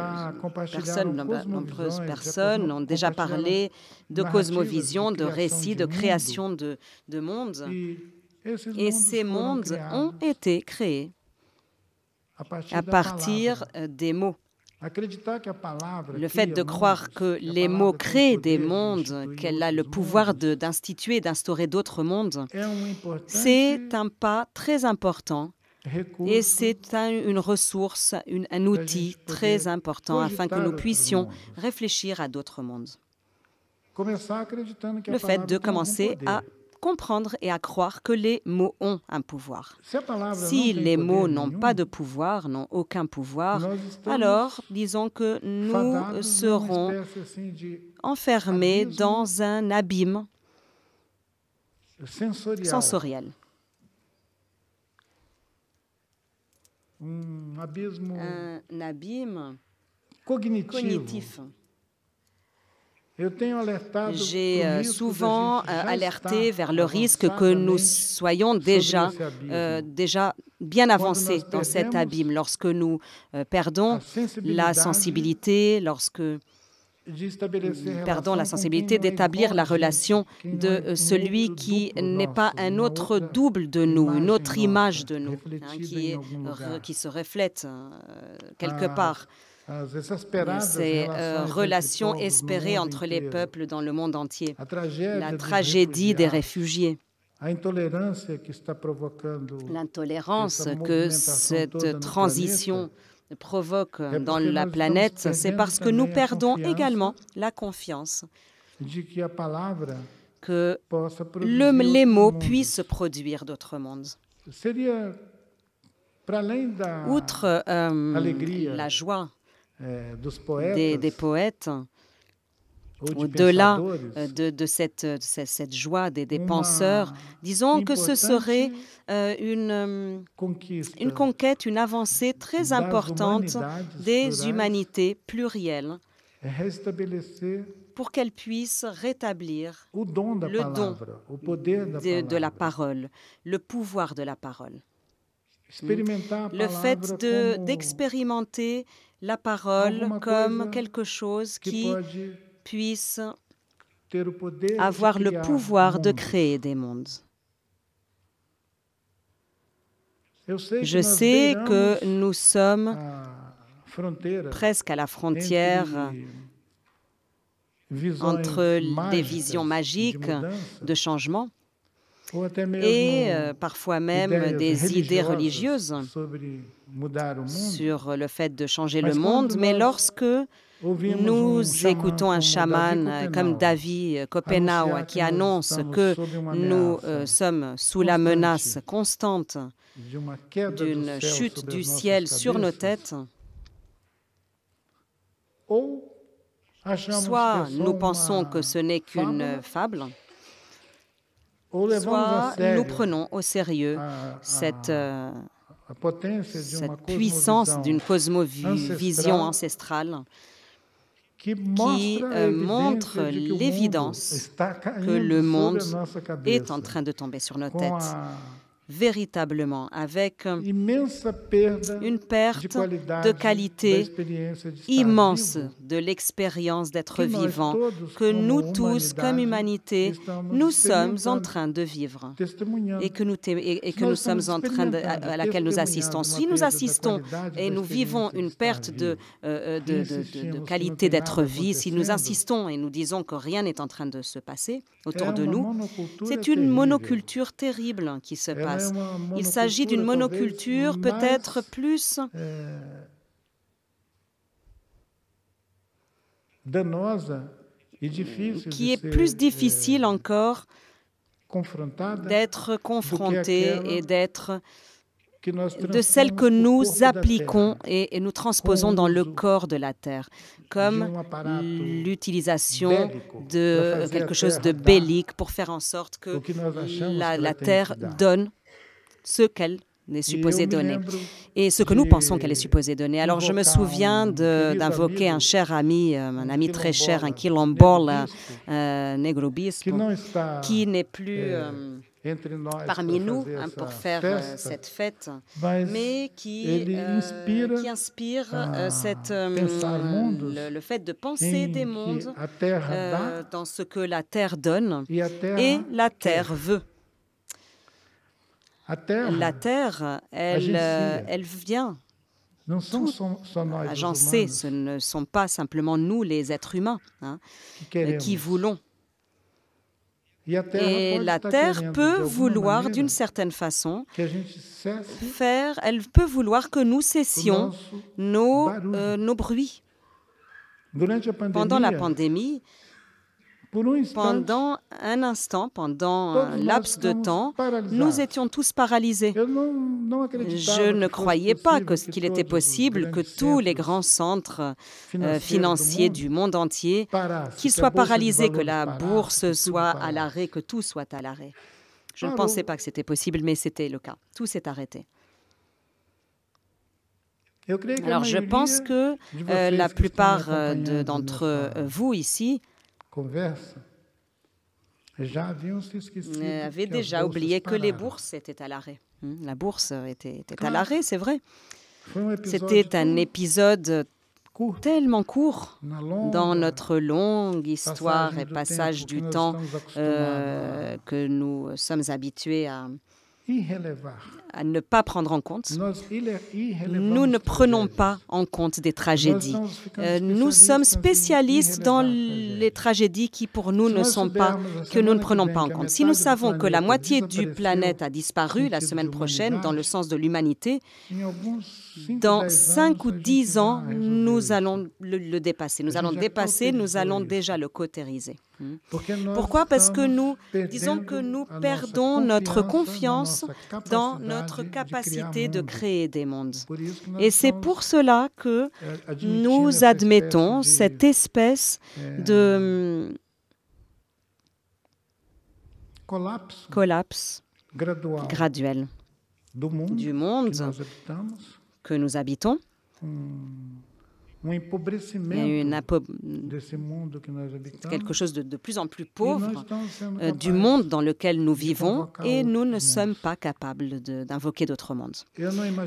personnes ont déjà parlé de cosmovision, de récits, de création de mondes. Et ces mondes ont été créés à partir des mots. Le fait de croire que les mots créent des mondes, qu'elle a le pouvoir d'instituer, d'instaurer d'autres mondes, c'est un pas très important et c'est une ressource, un outil très important afin que nous puissions réfléchir à d'autres mondes. Le fait de commencer à comprendre et à croire que les mots ont un pouvoir. Si les mots n'ont pas de pouvoir, n'ont aucun pouvoir, alors disons que nous serons enfermés dans un abîme sensoriel. Un abîme cognitif. J'ai souvent alerté vers le risque que nous soyons déjà bien avancés dans cet abîme lorsque nous perdons la sensibilité, lorsque nous perdons la sensibilité d'établir la relation de celui qui n'est pas un autre double de nous, une autre image de nous, qui se reflète quelque part. Ces relations espérées entre les peuples dans le monde entier, la tragédie des réfugiés, l'intolérance que cette transition provoque dans la planète, c'est parce que nous perdons également la confiance que les mots puissent produire d'autres mondes. Outre la joie, des poètes, au-delà de cette joie des penseurs, disons que ce serait une conquête, une avancée très importante des humanités plurielles pour qu'elles puissent rétablir le don de la parole, le pouvoir de la parole. Le fait d'expérimenter la parole comme quelque chose qui puisse avoir le pouvoir de créer des mondes. Je sais que nous sommes presque à la frontière entre des visions magiques de changement et parfois même des idées religieuses sur le fait de changer le monde. Mais lorsque nous écoutons un chaman comme Davi Kopenhau qui annonce que nous sommes sous la menace constante d'une chute du ciel sur nos têtes, soit nous pensons que ce n'est qu'une fable, soit nous prenons au sérieux cette puissance d'une cosmovision ancestrale qui montre l'évidence que le monde est en train de tomber sur nos têtes, véritablement, avec une perte de qualité immense de l'expérience d'être vivant que nous tous, comme humanité, nous sommes en train de vivre et que nous sommes en train à laquelle nous assistons. Si nous assistons et nous vivons une perte de qualité d'être vie, si nous insistons et nous disons que rien n'est en train de se passer autour de nous, c'est une monoculture terrible qui se passe. Il s'agit d'une monoculture peut-être plus qui est plus difficile encore d'être confrontée et de celle que nous appliquons et nous transposons dans le corps de la terre, comme l'utilisation de quelque chose de bellique pour faire en sorte que la terre donne ce qu'elle est supposée donner et ce que nous pensons qu'elle est supposée donner. Alors, je me souviens d'invoquer un cher ami, un ami très cher, un quilombola, Negro Bispo, qui n'est plus parmi nous pour faire cette fête, mais qui inspire le fait de penser des mondes dans ce que la terre donne et la terre veut. La terre, elle vient agencer. Ce ne sont pas simplement nous, les êtres humains, qui voulons. Et la terre peut vouloir, d'une certaine façon, elle peut vouloir que nous cessions nos bruits. Pendant la pandémie, pendant un instant, pendant un laps de temps, nous étions tous paralysés. Je ne croyais pas qu'il était possible que tous les grands centres financiers du monde entier qu'ils soient paralysés, que la bourse soit à l'arrêt, que tout soit à l'arrêt. Je ne pensais pas que c'était possible, mais c'était le cas. Tout s'est arrêté. Alors, je pense que la plupart d'entre vous ici avaient déjà oublié que les bourses étaient à l'arrêt. La bourse était à l'arrêt, c'est vrai. C'était un épisode tellement court dans notre longue histoire et passage du temps que nous sommes habitués à ne pas prendre en compte. Nous ne prenons pas en compte des tragédies. Nous sommes spécialistes dans les tragédies qui, pour nous, que nous ne prenons pas en compte. Si nous savons que la moitié du planète a disparu la semaine prochaine, dans le sens de l'humanité, dans 5 ou 10 ans, nous allons le dépasser. Nous allons déjà le cautériser. Pourquoi? Parce que disons que nous perdons notre confiance dans notre capacité de créer des mondes. Et c'est pour cela que nous admettons cette espèce de collapse graduel du monde que nous habitons. Il y a quelque chose de plus en plus pauvre du monde dans lequel nous vivons et nous ne sommes pas capables d'invoquer d'autres mondes.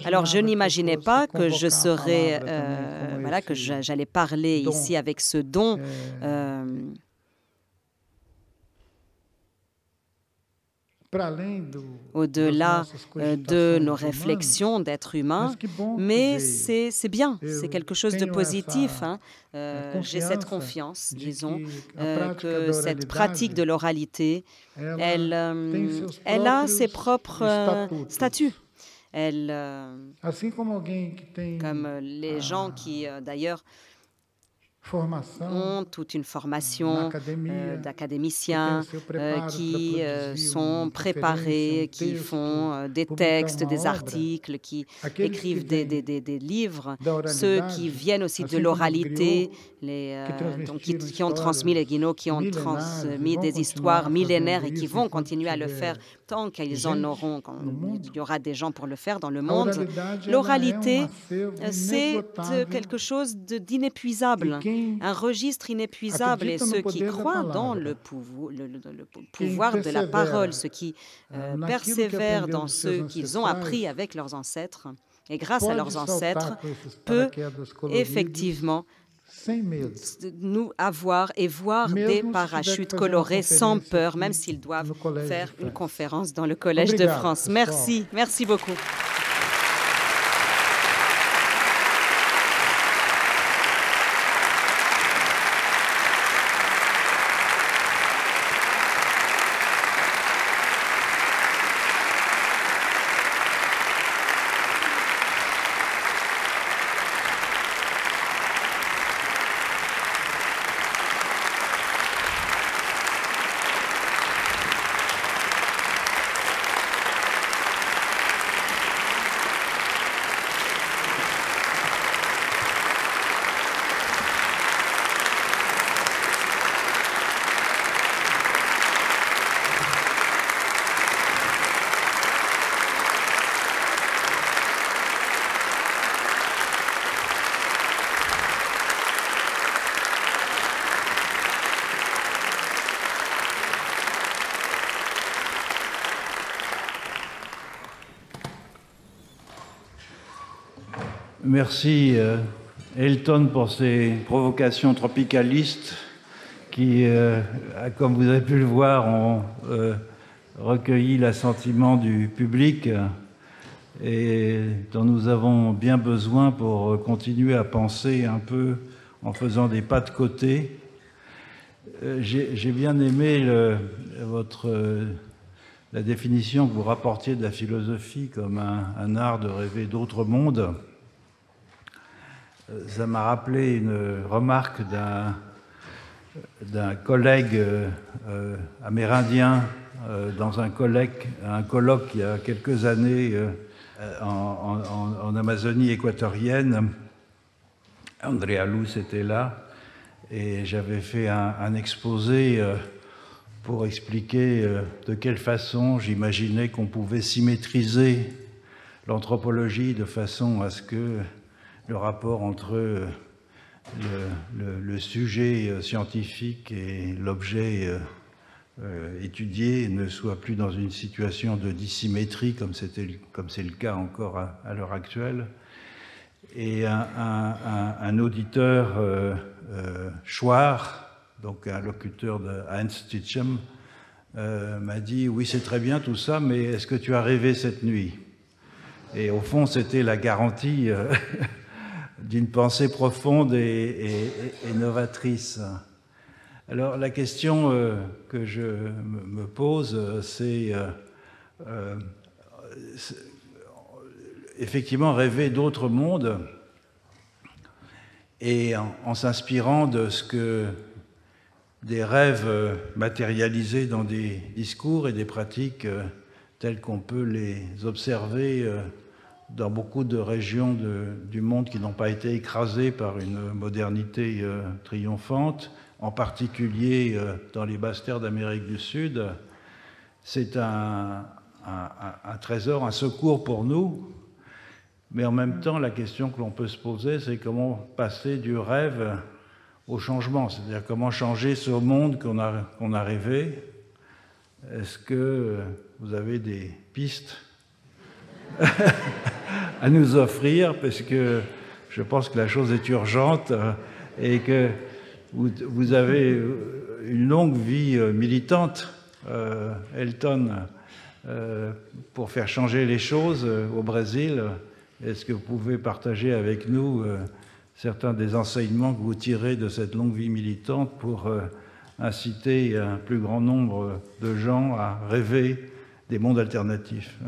Alors, je n'imaginais pas que je serais, que j'allais parler ici avec ce don au-delà de nos réflexions d'êtres humains, mais c'est bien, c'est quelque chose de positif. J'ai cette confiance, disons, que cette pratique de l'oralité, elle a ses propres statuts. Comme les gens qui, d'ailleurs, ont toute une formation d'académiciens qui sont préparés, qui font des textes, des articles, qui écrivent des livres, ceux qui viennent aussi de l'oralité, qui ont transmis les guinots, qui ont transmis des histoires millénaires et qui vont continuer à le faire tant qu'ils en auront, quand il y aura des gens pour le faire dans le monde. L'oralité, c'est quelque chose d'inépuisable, un registre inépuisable, et ceux qui croient dans le pouvoir de la parole, ceux qui persévèrent dans ce qu'ils ont appris avec leurs ancêtres, et grâce à leurs ancêtres, peut effectivement nous avoir et voir des parachutes colorés sans peur, même s'ils doivent faire une conférence dans le Collège de France. Merci, merci beaucoup. Merci Elton pour ces provocations tropicalistes qui, comme vous avez pu le voir, ont recueilli l'assentiment du public et dont nous avons bien besoin pour continuer à penser un peu en faisant des pas de côté. J'ai bien aimé la définition que vous rapportiez de la philosophie comme un art de rêver d'autres mondes. Ça m'a rappelé une remarque d'un collègue amérindien dans un colloque il y a quelques années en Amazonie équatorienne. Andrea Luz était là et j'avais fait un exposé pour expliquer de quelle façon j'imaginais qu'on pouvait symétriser l'anthropologie de façon à ce que le rapport entre le sujet scientifique et l'objet étudié ne soit plus dans une situation de dissymétrie comme c'est le cas encore à l'heure actuelle. Et un auditeur, Schwarr, donc un locuteur de Heinz Stitchem, m'a dit « Oui, c'est très bien tout ça, mais est-ce que tu as rêvé cette nuit ?» Et au fond, c'était la garantie d'une pensée profonde et novatrice. Alors la question que je me pose, c'est effectivement rêver d'autres mondes et en s'inspirant de ce que des rêves matérialisés dans des discours et des pratiques telles qu'on peut les observer dans beaucoup de régions du monde qui n'ont pas été écrasées par une modernité triomphante, en particulier dans les basses terres d'Amérique du Sud. C'est un trésor, un secours pour nous, mais en même temps, la question que l'on peut se poser, c'est comment passer du rêve au changement, c'est-à-dire comment changer ce monde qu'on a rêvé. Est-ce que vous avez des pistes à nous offrir, parce que je pense que la chose est urgente et que vous avez une longue vie militante, Elton, pour faire changer les choses au Brésil. Est-ce que vous pouvez partager avec nous certains des enseignements que vous tirez de cette longue vie militante pour inciter un plus grand nombre de gens à rêver des mondes alternatifs?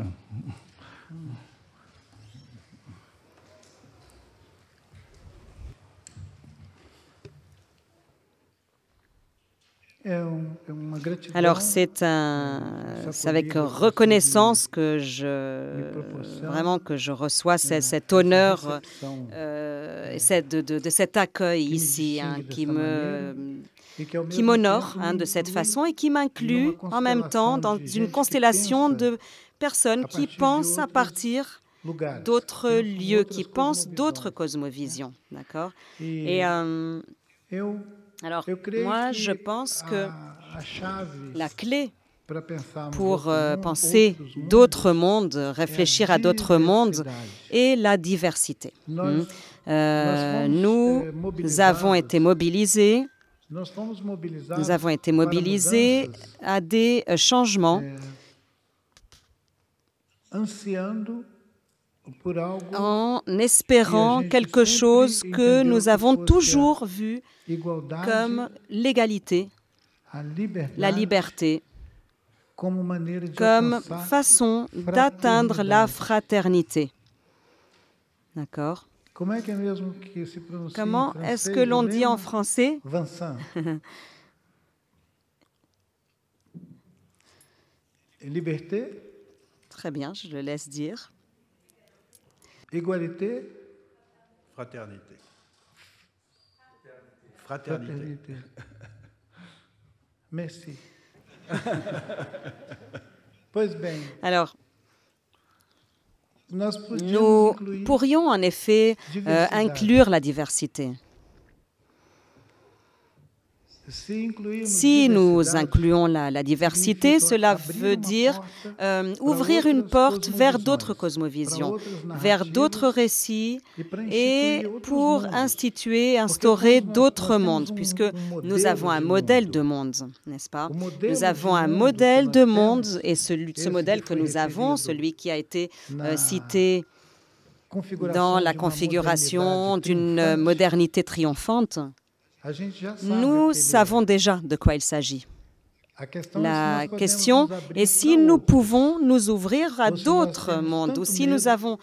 Alors, c'est avec reconnaissance que je reçois cet honneur de cet accueil ici, qui m'honore de cette façon et qui m'inclut en même temps dans une constellation de personnes qui pensent à partir d'autres lieux, qui pensent d'autres cosmovisions. D'accord? Et alors, moi, je pense que la clé pour penser d'autres mondes, réfléchir à d'autres mondes, est la diversité. Nous avons été mobilisés à des changements en espérant quelque chose que nous avons toujours vu comme l'égalité, la liberté, comme façon d'atteindre la fraternité. D'accord? Comment est-ce que l'on dit en français? Liberté. Très bien, je le laisse dire. Égalité. Fraternité. Fraternité. Merci. Alors, nous pourrions en effet inclure la diversité. Si nous incluons la diversité, cela veut dire ouvrir une porte vers d'autres cosmovisions, vers d'autres récits et pour instaurer d'autres mondes, puisque nous avons un modèle de monde, n'est-ce pas? Nous avons un modèle de monde et ce modèle que nous avons, celui qui a été cité dans la configuration d'une modernité triomphante, nous savons déjà de quoi il s'agit. La question est si nous pouvons nous ouvrir à d'autres mondes ou si nous avons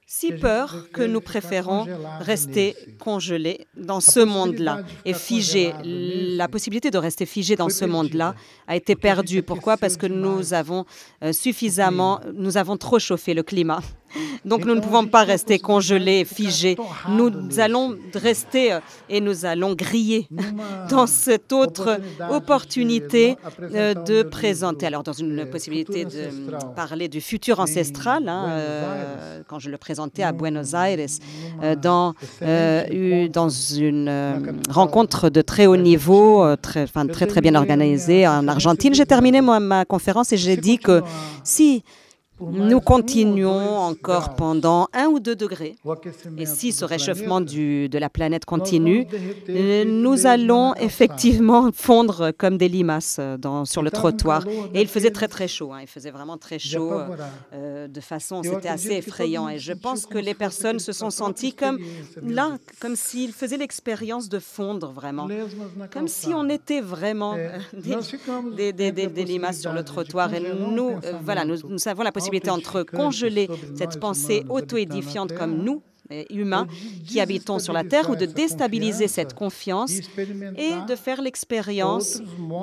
si peur que nous préférons rester congelés dans ce monde-là et figés. La possibilité de rester figé dans ce monde-là a été perdue. Pourquoi? Parce que nous avons trop chauffé le climat. Donc nous ne pouvons pas rester congelés, figés. Nous allons rester et nous allons griller dans cette autre opportunité de présenter. Alors dans une possibilité de parler du futur ancestral, quand je le présentais à Buenos Aires, dans une rencontre de très haut niveau, très bien organisée en Argentine, j'ai terminé ma conférence et j'ai dit que si nous continuons encore pendant 1 ou 2 degrés, et si ce réchauffement de la planète continue, nous allons effectivement fondre comme des limaces sur le trottoir. Et il faisait très chaud, il faisait vraiment très chaud, c'était assez effrayant. Et je pense que les personnes se sont senties comme s'ils faisaient l'expérience de fondre vraiment, comme si on était vraiment des limaces sur le trottoir. Et nous avons la possibilité entre congeler cette pensée auto-édifiante comme nous humains qui habitons sur la Terre ou de déstabiliser cette confiance et de faire l'expérience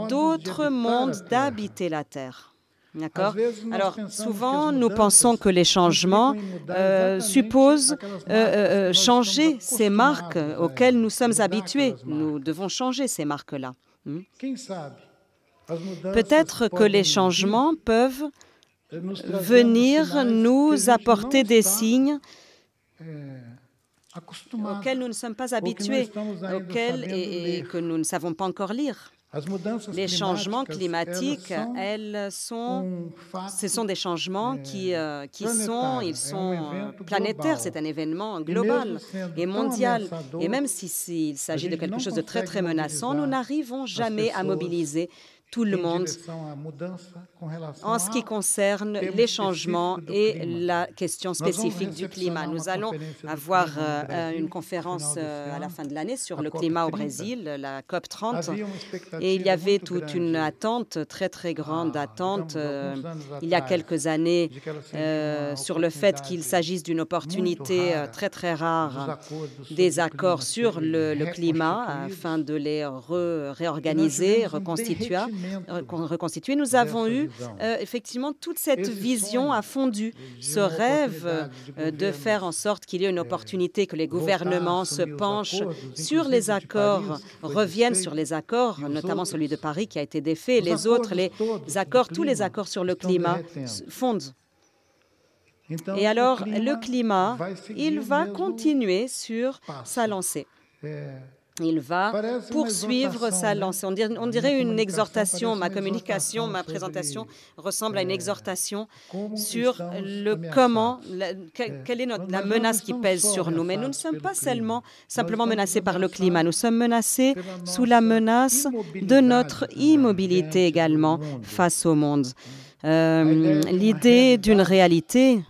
d'autres mondes d'habiter la Terre. D'accord? Alors, souvent, nous pensons que les changements supposent changer ces marques auxquelles nous sommes habitués. Nous devons changer ces marques-là. Peut-être que les changements peuvent venir nous apporter des signes auxquels nous ne sommes pas habitués, et que nous ne savons pas encore lire. Les changements climatiques, ce sont des changements qui sont planétaires. C'est un événement global et mondial. Et même s'il s'agit de quelque chose de très, très menaçant, nous n'arrivons jamais à mobiliser tout le monde en ce qui concerne les changements et la question spécifique du climat. Nous allons avoir une conférence à la fin de l'année sur le climat au Brésil, la COP30, et il y avait toute une attente, très très grande attente, il y a quelques années, sur le fait qu'il s'agisse d'une opportunité très très rare des accords sur le climat afin de les réorganiser, reconstituer. Nous avons eu effectivement toute cette vision a fondu, ce rêve de faire en sorte qu'il y ait une opportunité, que les gouvernements se penchent sur les accords, reviennent sur les accords, notamment celui de Paris qui a été défait, les autres, tous les accords sur le climat fondent. Et alors, le climat, il va continuer sur sa lancée. Il va poursuivre sa lancée. On dirait une exhortation. Ma communication, ma présentation ressemble à une exhortation sur le comment, quelle est la menace qui pèse sur nous. Mais nous ne sommes pas simplement menacés par le climat. Nous sommes menacés sous la menace de notre immobilité également face au monde. L'idée d'une réalité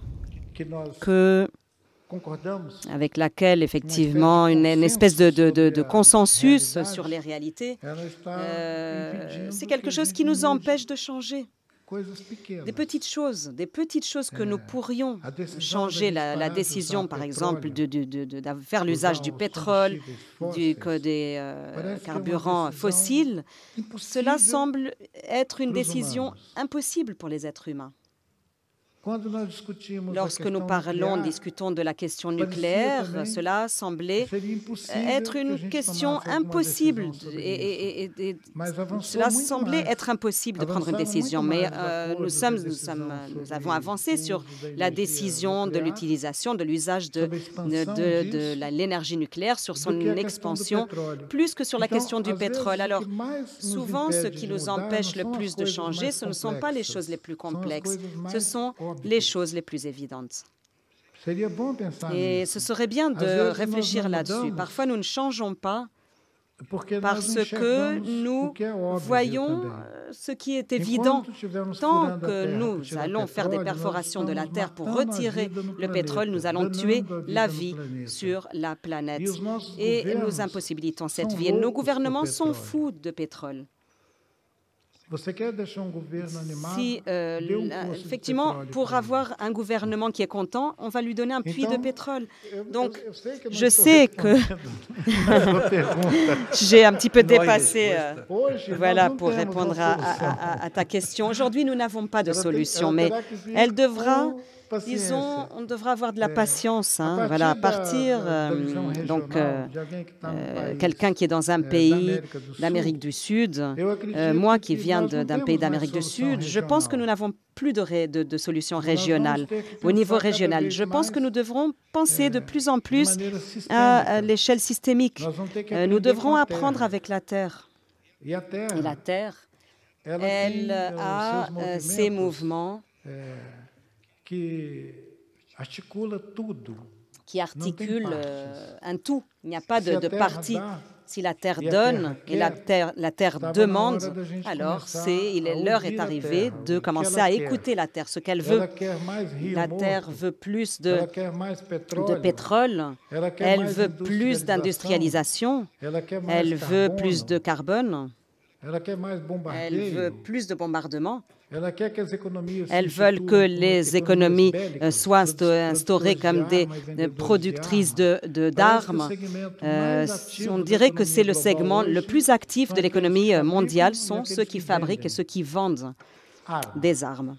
avec laquelle, effectivement, une espèce de consensus sur les réalités, c'est quelque chose qui nous empêche de changer. Des petites choses que nous pourrions changer. La décision, par exemple, de faire l'usage du pétrole, des carburants fossiles, cela semble être une décision impossible pour les êtres humains. Lorsque nous discutons de la question nucléaire, cela semblait être une question impossible. Cela semblait être impossible de prendre une décision. Mais nous avons avancé sur la décision de l'utilisation, de l'usage de l'énergie nucléaire, sur son expansion, plus que sur la question du pétrole. Alors, souvent, ce qui nous empêche le plus de changer, ce ne sont pas les choses les plus complexes, ce sont les choses les plus évidentes. Et ce serait bien de réfléchir là-dessus. Parfois, nous ne changeons pas parce que nous voyons ce qui est évident. Tant que nous allons faire des perforations de la Terre pour retirer le pétrole, nous allons tuer la vie sur la planète. Et nous impossibilitons cette vie. Et nos gouvernements sont fous de pétrole. Si, effectivement, pour avoir un gouvernement qui est content, on va lui donner un puits de pétrole. Donc, je sais que j'ai un petit peu dépassé voilà, pour répondre à ta question. Aujourd'hui, nous n'avons pas de solution, mais elle devra... Disons, on devra avoir de la patience. Voilà, à partir, quelqu'un qui est dans un pays d'Amérique du Sud, moi qui viens d'un pays d'Amérique du Sud, je pense que nous n'avons plus de solution régionale, au niveau régional. Je pense que nous devrons penser de plus en plus à l'échelle systémique. Nous devrons apprendre avec la Terre. Et la Terre, elle a ses mouvements qui articule un tout. Il n'y a pas de partie. Si la Terre donne et la Terre demande, alors l'heure est arrivée de commencer à écouter la Terre, ce qu'elle veut. La Terre veut plus de pétrole, elle veut plus d'industrialisation, elle veut plus de carbone, elle veut plus de bombardements. Elles veulent que les économies soient instaurées comme des productrices d'armes. On dirait que c'est le segment le plus actif de l'économie mondiale, sont ceux qui fabriquent et ceux qui vendent des armes.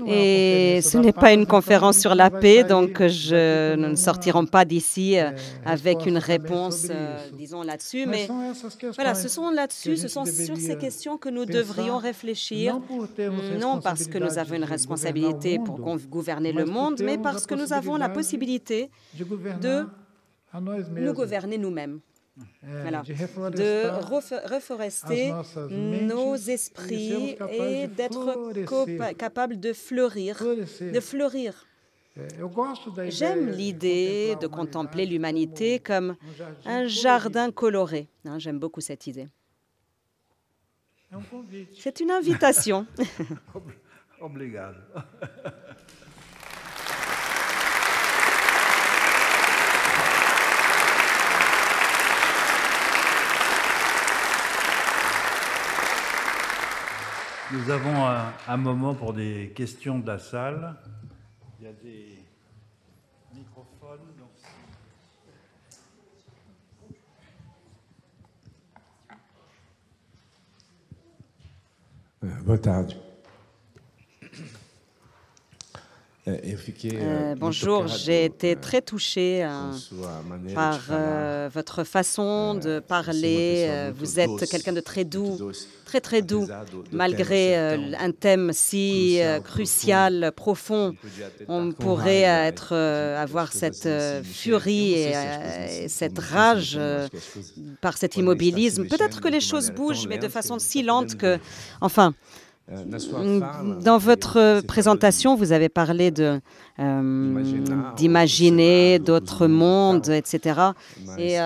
Et ce n'est pas une conférence sur la paix, donc nous ne sortirons pas d'ici avec une réponse, disons, là-dessus. Mais voilà, ce sont sur ces questions que nous devrions réfléchir, non parce que nous avons une responsabilité pour gouverner le monde, mais parce que nous avons la possibilité de nous gouverner nous-mêmes. Voilà. De reforester nos esprits et d'être capables de fleurir. J'aime l'idée de contempler l'humanité comme un jardin coloré. J'aime beaucoup cette idée. C'est une invitation. Obrigado. Nous avons un moment pour des questions de la salle. Il y a des microphones. Boa tarde. Bonjour, j'ai été très touchée par votre façon de parler. Vous êtes quelqu'un de très doux, très doux, malgré un thème si crucial, profond. On pourrait avoir cette furie et cette rage par cet immobilisme. Peut-être que les choses bougent, mais de façon si lente que, enfin, dans votre présentation, vous avez parlé d'imaginer d'autres mondes, etc. Et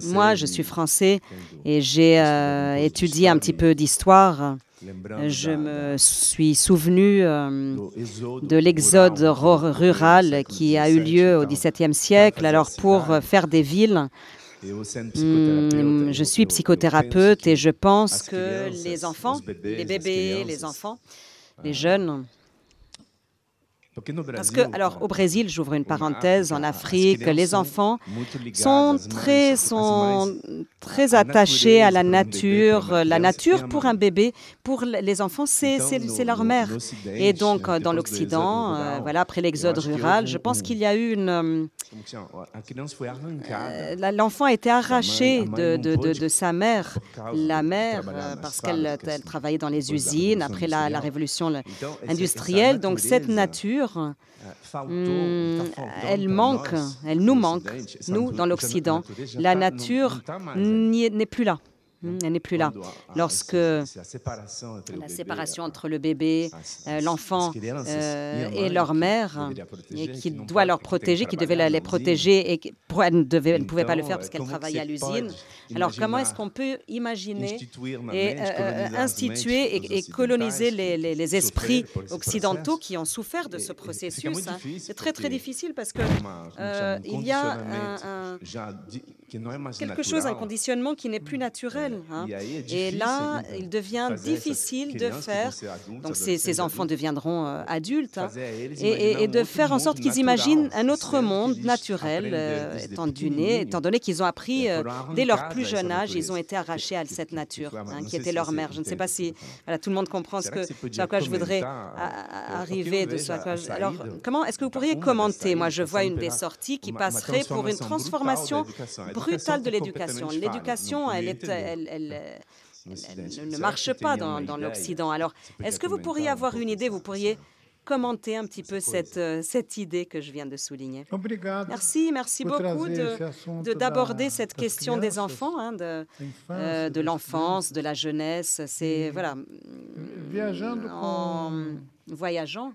moi, je suis français et j'ai étudié un petit peu d'histoire. Je me suis souvenu de l'exode rural qui a eu lieu au XVIIe siècle. Alors, pour faire des villes, je suis psychothérapeute et je pense que les enfants, les bébés, les enfants, les jeunes... Parce que, alors, au Brésil, j'ouvre une parenthèse, en Afrique, les enfants sont très attachés à la nature. La nature, pour un bébé, pour les enfants, c'est leur mère. Et donc, dans l'Occident, voilà, après l'exode rural, je pense qu'il y a eu une... L'enfant a été arraché de sa mère. La mère, parce qu'elle travaillait dans les usines après la révolution industrielle. Donc, cette nature, elle nous manque, nous, dans l'Occident. La nature n'est plus là. Elle n'est plus là. Lorsque la séparation entre le bébé, l'enfant et leur mère, et qui doit leur protéger, qui devait les protéger, et elle ne pouvait pas le faire parce qu'elle travaillait à l'usine. Alors, comment est-ce qu'on peut imaginer et instituer et coloniser les esprits occidentaux qui ont souffert de ce processus? C'est très, très difficile parce que il y a quelque chose, un conditionnement qui n'est plus naturel. Et là, il devient difficile de faire, donc ces enfants deviendront adultes, et de faire en sorte qu'ils imaginent un autre monde naturel, étant donné qu'ils ont appris dès leur plus jeune âge, ils ont été arrachés à cette nature, qui était leur mère. Je ne sais pas si tout le monde comprend sur quoi je voudrais arriver. Alors, comment est-ce que vous pourriez commenter? Moi, je vois une des sorties qui passerait pour une transformation brutale de l'éducation. L'éducation, elle ne marche pas dans l'Occident. Alors, est-ce que vous pourriez avoir une idée, vous pourriez commenter un petit peu cette idée que je viens de souligner? Merci beaucoup d'aborder cette question des enfants, de l'enfance, de la jeunesse. C'est, voilà, en voyageant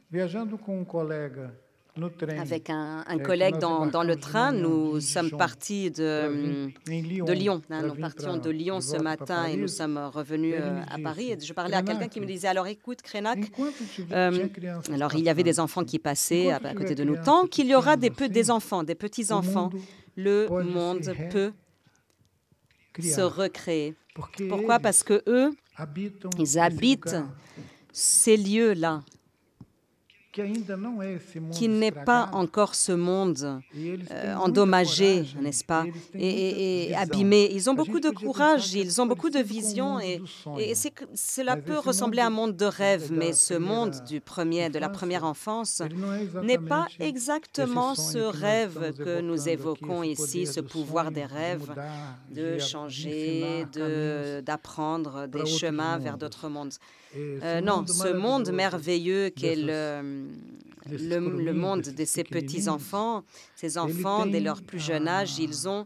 avec un collègue dans le train, nous sommes partis de Lyon. Nous partions de Lyon ce matin et nous sommes revenus à Paris. Et je parlais à quelqu'un qui me disait, alors écoute, Krenak, alors il y avait des enfants qui passaient à côté de nous. Tant qu'il y aura des petits-enfants, le monde peut se recréer. Pourquoi? Parce que eux, ils habitent ces lieux-là, qui n'est pas encore ce monde endommagé, n'est-ce pas, et abîmé. Ils ont beaucoup de courage, ils ont beaucoup de vision, et cela peut ressembler à un monde de rêve, mais ce monde de la première enfance n'est pas exactement ce rêve que nous évoquons ici, ce pouvoir des rêves, de changer, d'apprendre des chemins vers d'autres mondes. Non, ce monde merveilleux qu'est le monde de ces petits-enfants, ces enfants, dès leur plus jeune âge, ils ont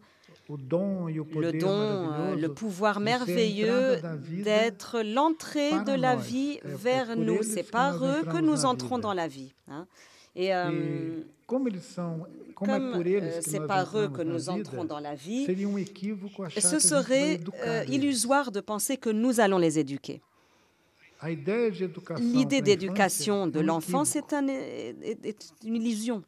le don, le pouvoir merveilleux d'être l'entrée de la vie vers nous. C'est par eux que nous entrons dans la vie. Et comme c'est par eux que nous entrons dans la vie, ce serait illusoire de penser que nous allons les éduquer. L'idée d'éducation de l'enfant, c'est une illusion.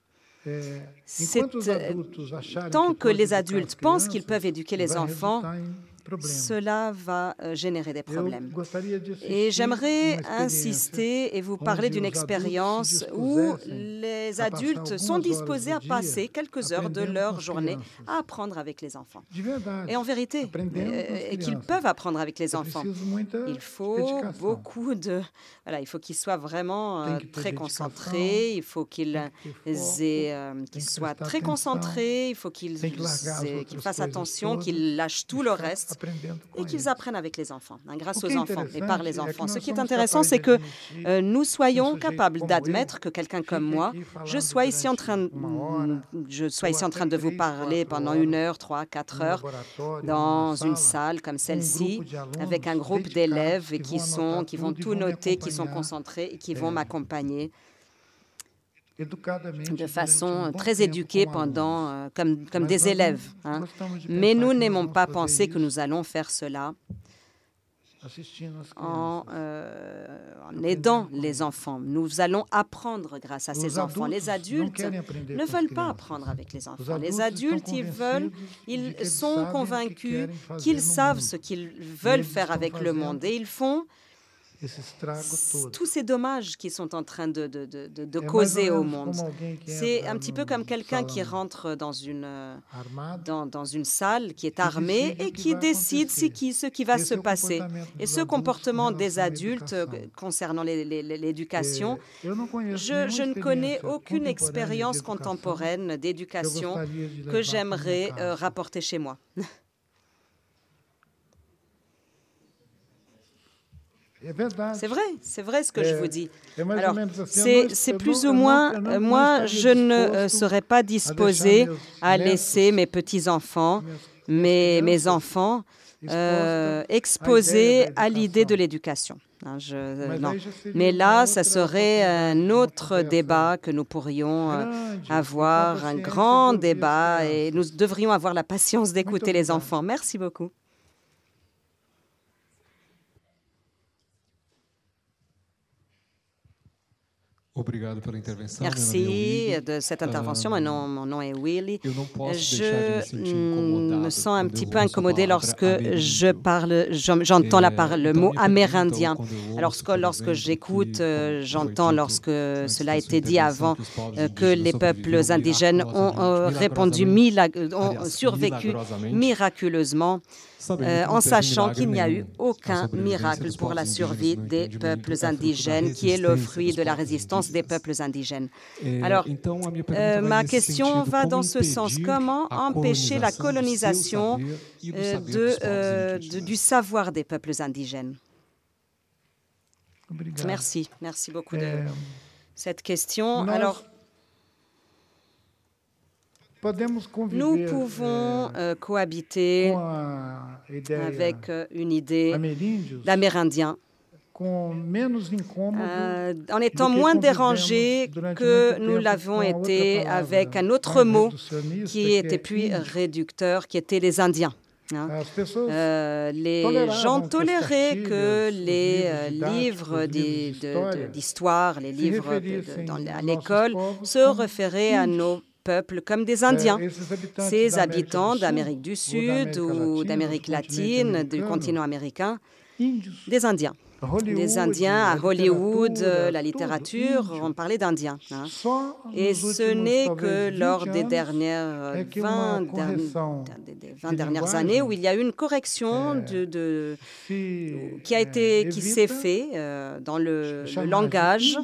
Tant que les adultes pensent qu'ils peuvent éduquer les enfants, cela va générer des problèmes. Et j'aimerais insister et vous parler d'une expérience où les adultes sont disposés à passer quelques heures de leur journée à apprendre avec les enfants. Et en vérité, qu'ils peuvent apprendre avec les enfants. Il faut beaucoup de... Voilà, il faut qu'ils soient vraiment très concentrés, il faut qu'ils soient très concentrés, il faut qu'ils fassent attention, qu'ils lâchent tout le reste et qu'ils apprennent avec les enfants, grâce aux enfants et par les enfants. Ce qui est intéressant, c'est que nous soyons capables d'admettre que quelqu'un comme moi, je sois ici en train de vous parler pendant 1 heure, 3, 4 heures, dans une salle comme celle-ci, avec un groupe d'élèves qui vont tout noter, qui sont concentrés et qui vont m'accompagner de façon très éduquée comme des élèves. Mais nous n'aimons pas penser que nous allons faire cela en aidant les enfants. Nous allons apprendre grâce à ces enfants. Les adultes ne veulent pas apprendre avec les enfants. Les adultes, ils sont convaincus qu'ils savent ce qu'ils veulent faire avec le monde et ils font tous ces dommages qu'ils sont en train de causer au monde. C'est un petit peu comme quelqu'un qui rentre dans une salle, qui est armé et qui décide ce qui va se passer. Et ce comportement des adultes concernant l'éducation, je ne connais aucune expérience contemporaine d'éducation que j'aimerais rapporter chez moi. C'est vrai ce que je vous dis. Alors, c'est plus ou moins, moi, je ne serais pas disposée à laisser mes petits-enfants, mes enfants, exposés à l'idée de l'éducation. Non. Mais là, ça serait un autre débat que nous pourrions avoir, un grand débat, et nous devrions avoir la patience d'écouter les enfants. Merci beaucoup. Merci de cette intervention. Mon nom est Willy. Je me sens un petit peu incommodée lorsque j'entends le mot amérindien. Alors, lorsque j'écoute, j'entends, lorsque cela a été dit avant, que les peuples indigènes ont survécu miraculeusement, en sachant qu'il n'y a eu aucun miracle pour la survie des peuples indigènes, qui est le fruit de la résistance des peuples indigènes. Alors, ma question va dans ce sens. Comment empêcher la colonisation du savoir des peuples indigènes? Merci beaucoup de cette question. Alors, nous pouvons cohabiter avec une idée d'Amérindiens en étant moins dérangés que nous l'avons été avec un autre mot qui était plus réducteur, qui était les Indiens. Les gens toléraient que les livres d'histoire, les livres à l'école se référaient à nos peuples comme des Indiens. Ces habitants d'Amérique du Sud ou d'Amérique latine, du continent américain, des Indiens. Des Indiens à Hollywood, la littérature, on parlait d'Indiens. Et ce n'est que lors des 20 dernières années où il y a eu une correction qui s'est faite dans le langage.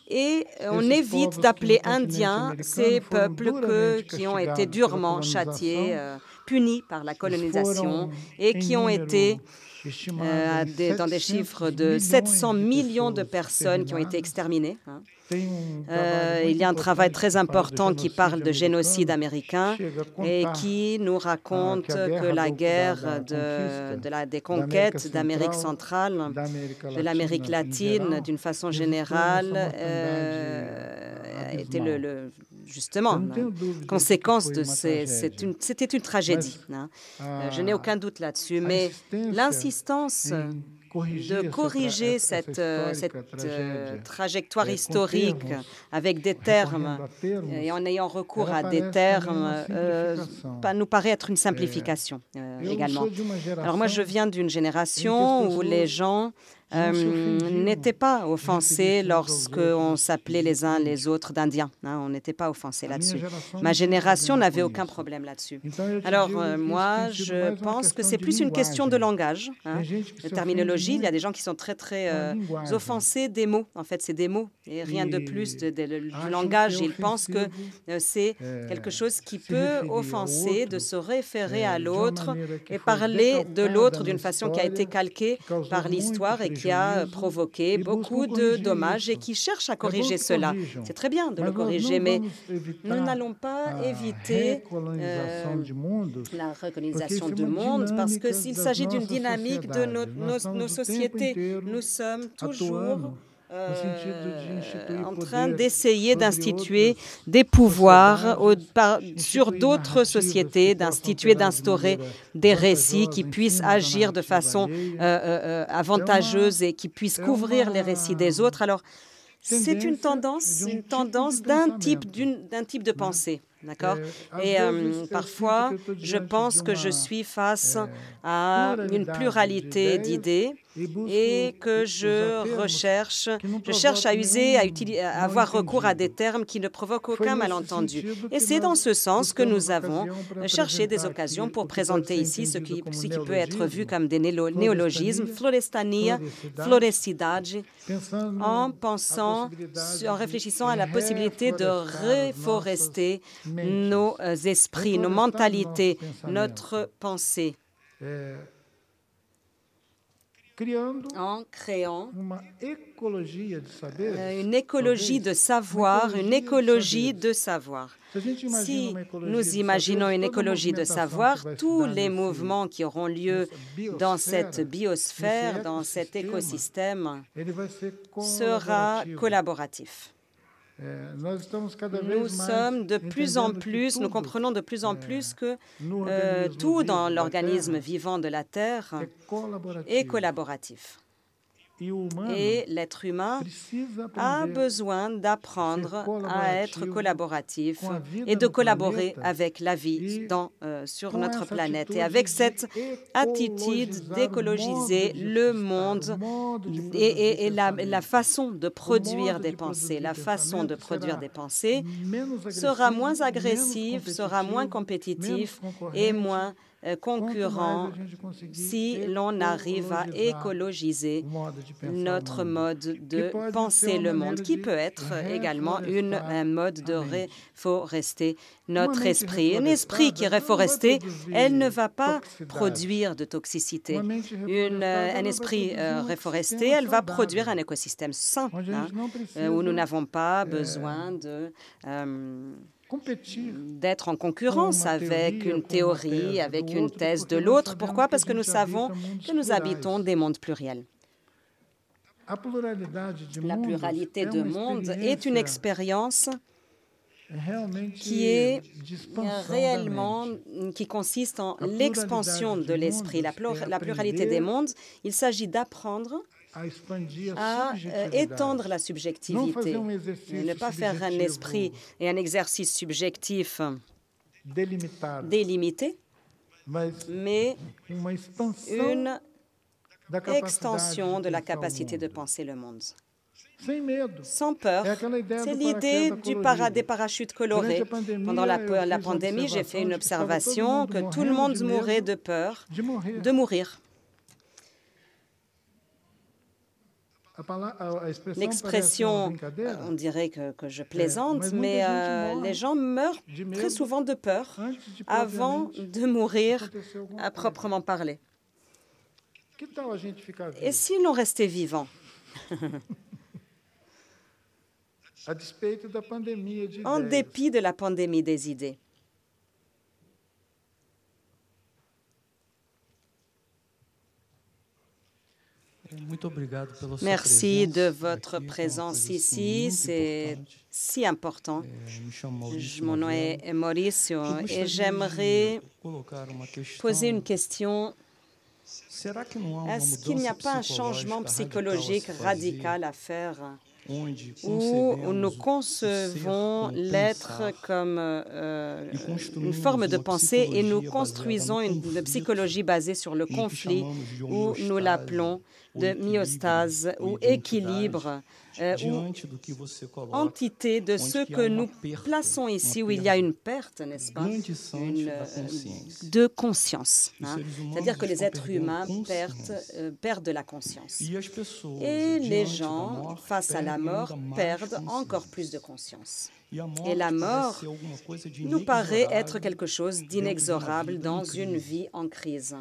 Et on évite d'appeler Indiens ces peuples qui ont été durement châtiés, punis par la colonisation et qui ont été dans des chiffres de 700 millions de personnes qui ont été exterminées. Il y a un travail très important qui parle de génocide américain et qui nous raconte que la guerre des conquêtes d'Amérique centrale, de l'Amérique latine d'une façon générale, était justement la conséquence de c'était une tragédie. Je n'ai aucun doute là-dessus, mais l'insistance de corriger cette trajectoire historique avec des termes et en ayant recours à des termes nous paraît être une simplification également. Alors moi, je viens d'une génération où les gens n'étaient pas offensés lorsqu'on s'appelait les uns les autres d'Indiens. On n'était pas offensés là-dessus. Ma génération n'avait aucun problème là-dessus. Alors moi, je pense que c'est plus une question de langage, de terminologie. Il y a des gens qui sont très, très offensés des mots. En fait, c'est des mots et rien de plus du langage. Ils pensent que c'est quelque chose qui peut offenser de se référer à l'autre et parler de l'autre d'une façon qui a été calquée par l'histoire et qui a provoqué beaucoup de dommages et qui cherche à corriger cela. C'est très bien de le corriger, mais nous n'allons pas éviter la recolonisation du monde parce que s'il s'agit d'une dynamique de nos sociétés, nous sommes toujours en train d'essayer d'instituer des pouvoirs sur d'autres sociétés, d'instaurer des récits qui puissent agir de façon avantageuse et qui puissent couvrir les récits des autres. Alors, c'est une tendance d'un type de pensée. D'accord? Et parfois, je pense que je suis face à une pluralité d'idées et que je cherche à avoir recours à des termes qui ne provoquent aucun malentendu. Et c'est dans ce sens que nous avons cherché des occasions pour présenter ici ce qui peut être vu comme des néologismes, florestania, florecidade, en réfléchissant à la possibilité de reforester nos esprits, nos mentalités, notre pensée, en créant une écologie de savoir, Si nous imaginons une écologie de savoir, tous les mouvements qui auront lieu dans cette biosphère, dans cet écosystème, sera collaboratif. Nous comprenons de plus en plus que tout dans l'organisme vivant de la Terre est collaboratif. Et l'être humain a besoin d'apprendre à être collaboratif et de collaborer avec la vie sur notre planète. Et avec cette attitude d'écologiser le monde et la façon de produire des pensées, sera moins agressive, sera moins compétitif et moins concurrent si l'on arrive à écologiser notre mode de penser le monde, qui peut être également un mode de reforester notre esprit. Un esprit qui est reforesté, elle ne va pas produire de toxicité. Un esprit reforesté, elle va produire un écosystème sain, où nous n'avons pas besoin d'être en concurrence avec une théorie, avec une thèse de l'autre. Pourquoi? Parce que nous savons que nous habitons des mondes pluriels. La pluralité de monde est une expérience qui consiste en l'expansion de l'esprit. La pluralité des mondes, il s'agit d'apprendre à étendre la subjectivité, et ne pas faire un esprit et un exercice subjectif délimité, mais une extension de la capacité de penser le monde. Sans peur. C'est l'idée des parachutes colorés. Pendant la pandémie, j'ai fait une observation que tout le monde mourait de peur de mourir. L'expression, on dirait que je plaisante, mais les gens meurent très souvent de peur avant de mourir à proprement parler. Et si l'on restait vivant? En dépit de la pandémie des idées. Merci de votre présence ici, c'est si important. Mon nom est Mauricio et j'aimerais poser une question. Est-ce qu'il n'y a pas un changement psychologique radical à faire où nous concevons l'être comme une forme de pensée et nous construisons une psychologie basée sur le conflit, où nous l'appelons de myostase ou équilibre, ou entité de ce que nous plaçons ici, où il y a une perte, n'est-ce pas, de conscience. C'est-à-dire que les êtres humains perdent la conscience. Et les gens, face à la mort, perdent encore plus de conscience. Et la mort nous paraît être quelque chose d'inexorable dans une vie en crise.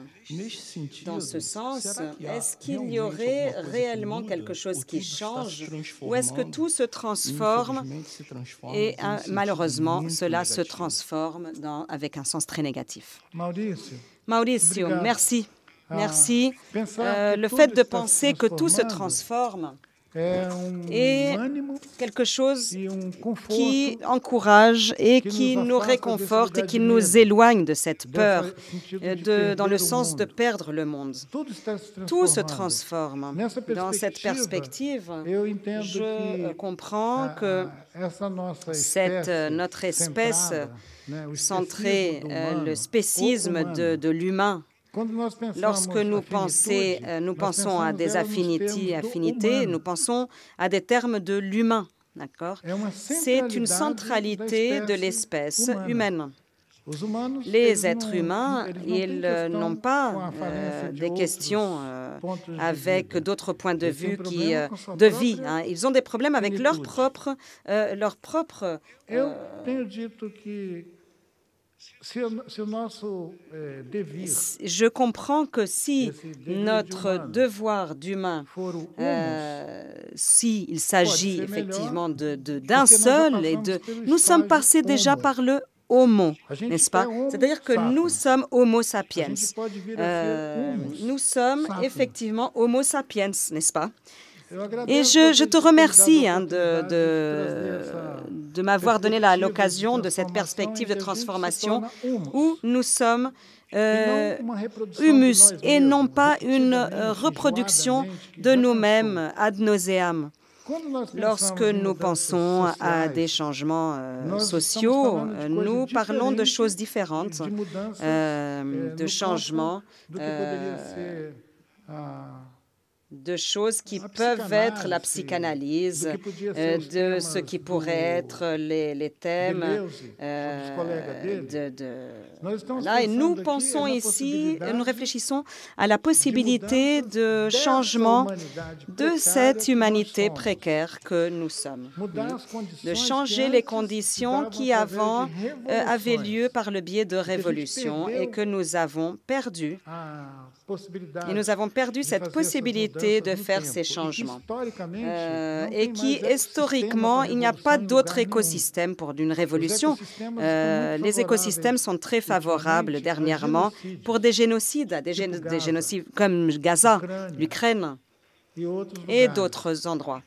Dans ce sens, est-ce qu'il y aurait réellement quelque chose qui change ou est-ce que tout se transforme et malheureusement, cela se transforme avec un sens très négatif? Mauricio, merci. Merci. Le fait de penser que tout se transforme est quelque chose qui encourage et qui nous réconforte et qui nous éloigne de cette peur, dans le sens de perdre le monde. Tout se transforme. Dans cette perspective, je comprends que notre espèce centrée, le spécisme de l'humain, lorsque nous pensons à des affinités, nous pensons à des termes de l'humain, d'accord? C'est une centralité de l'espèce humaine. Les êtres humains, ils n'ont pas des questions avec d'autres points de vue de vie. Ils ont des problèmes avec leur propre je comprends que si notre devoir d'humain, s'il s'agit effectivement d'un seul, nous sommes passés déjà par le homo, n'est-ce pas? C'est-à-dire que nous sommes homo sapiens. Nous sommes effectivement homo sapiens, n'est-ce pas? Et je te remercie de m'avoir donné l'occasion de cette perspective de transformation où nous sommes humus et non pas une reproduction de nous-mêmes ad nauseam. Lorsque nous pensons à des changements sociaux, nous parlons de choses différentes, de changements, de choses qui peuvent être la psychanalyse, de ce qui pourrait être les thèmes voilà. Et nous pensons ici, nous réfléchissons à la possibilité de changement de cette humanité précaire que nous sommes, de changer les conditions qui avant avaient lieu par le biais de révolutions et que nous avons perdu. Et nous avons perdu cette possibilité de faire ces changements. Et qui, historiquement, il n'y a pas d'autre écosystème pour une révolution. Les écosystèmes sont très favorables dernièrement pour des génocides comme Gaza, l'Ukraine et d'autres endroits.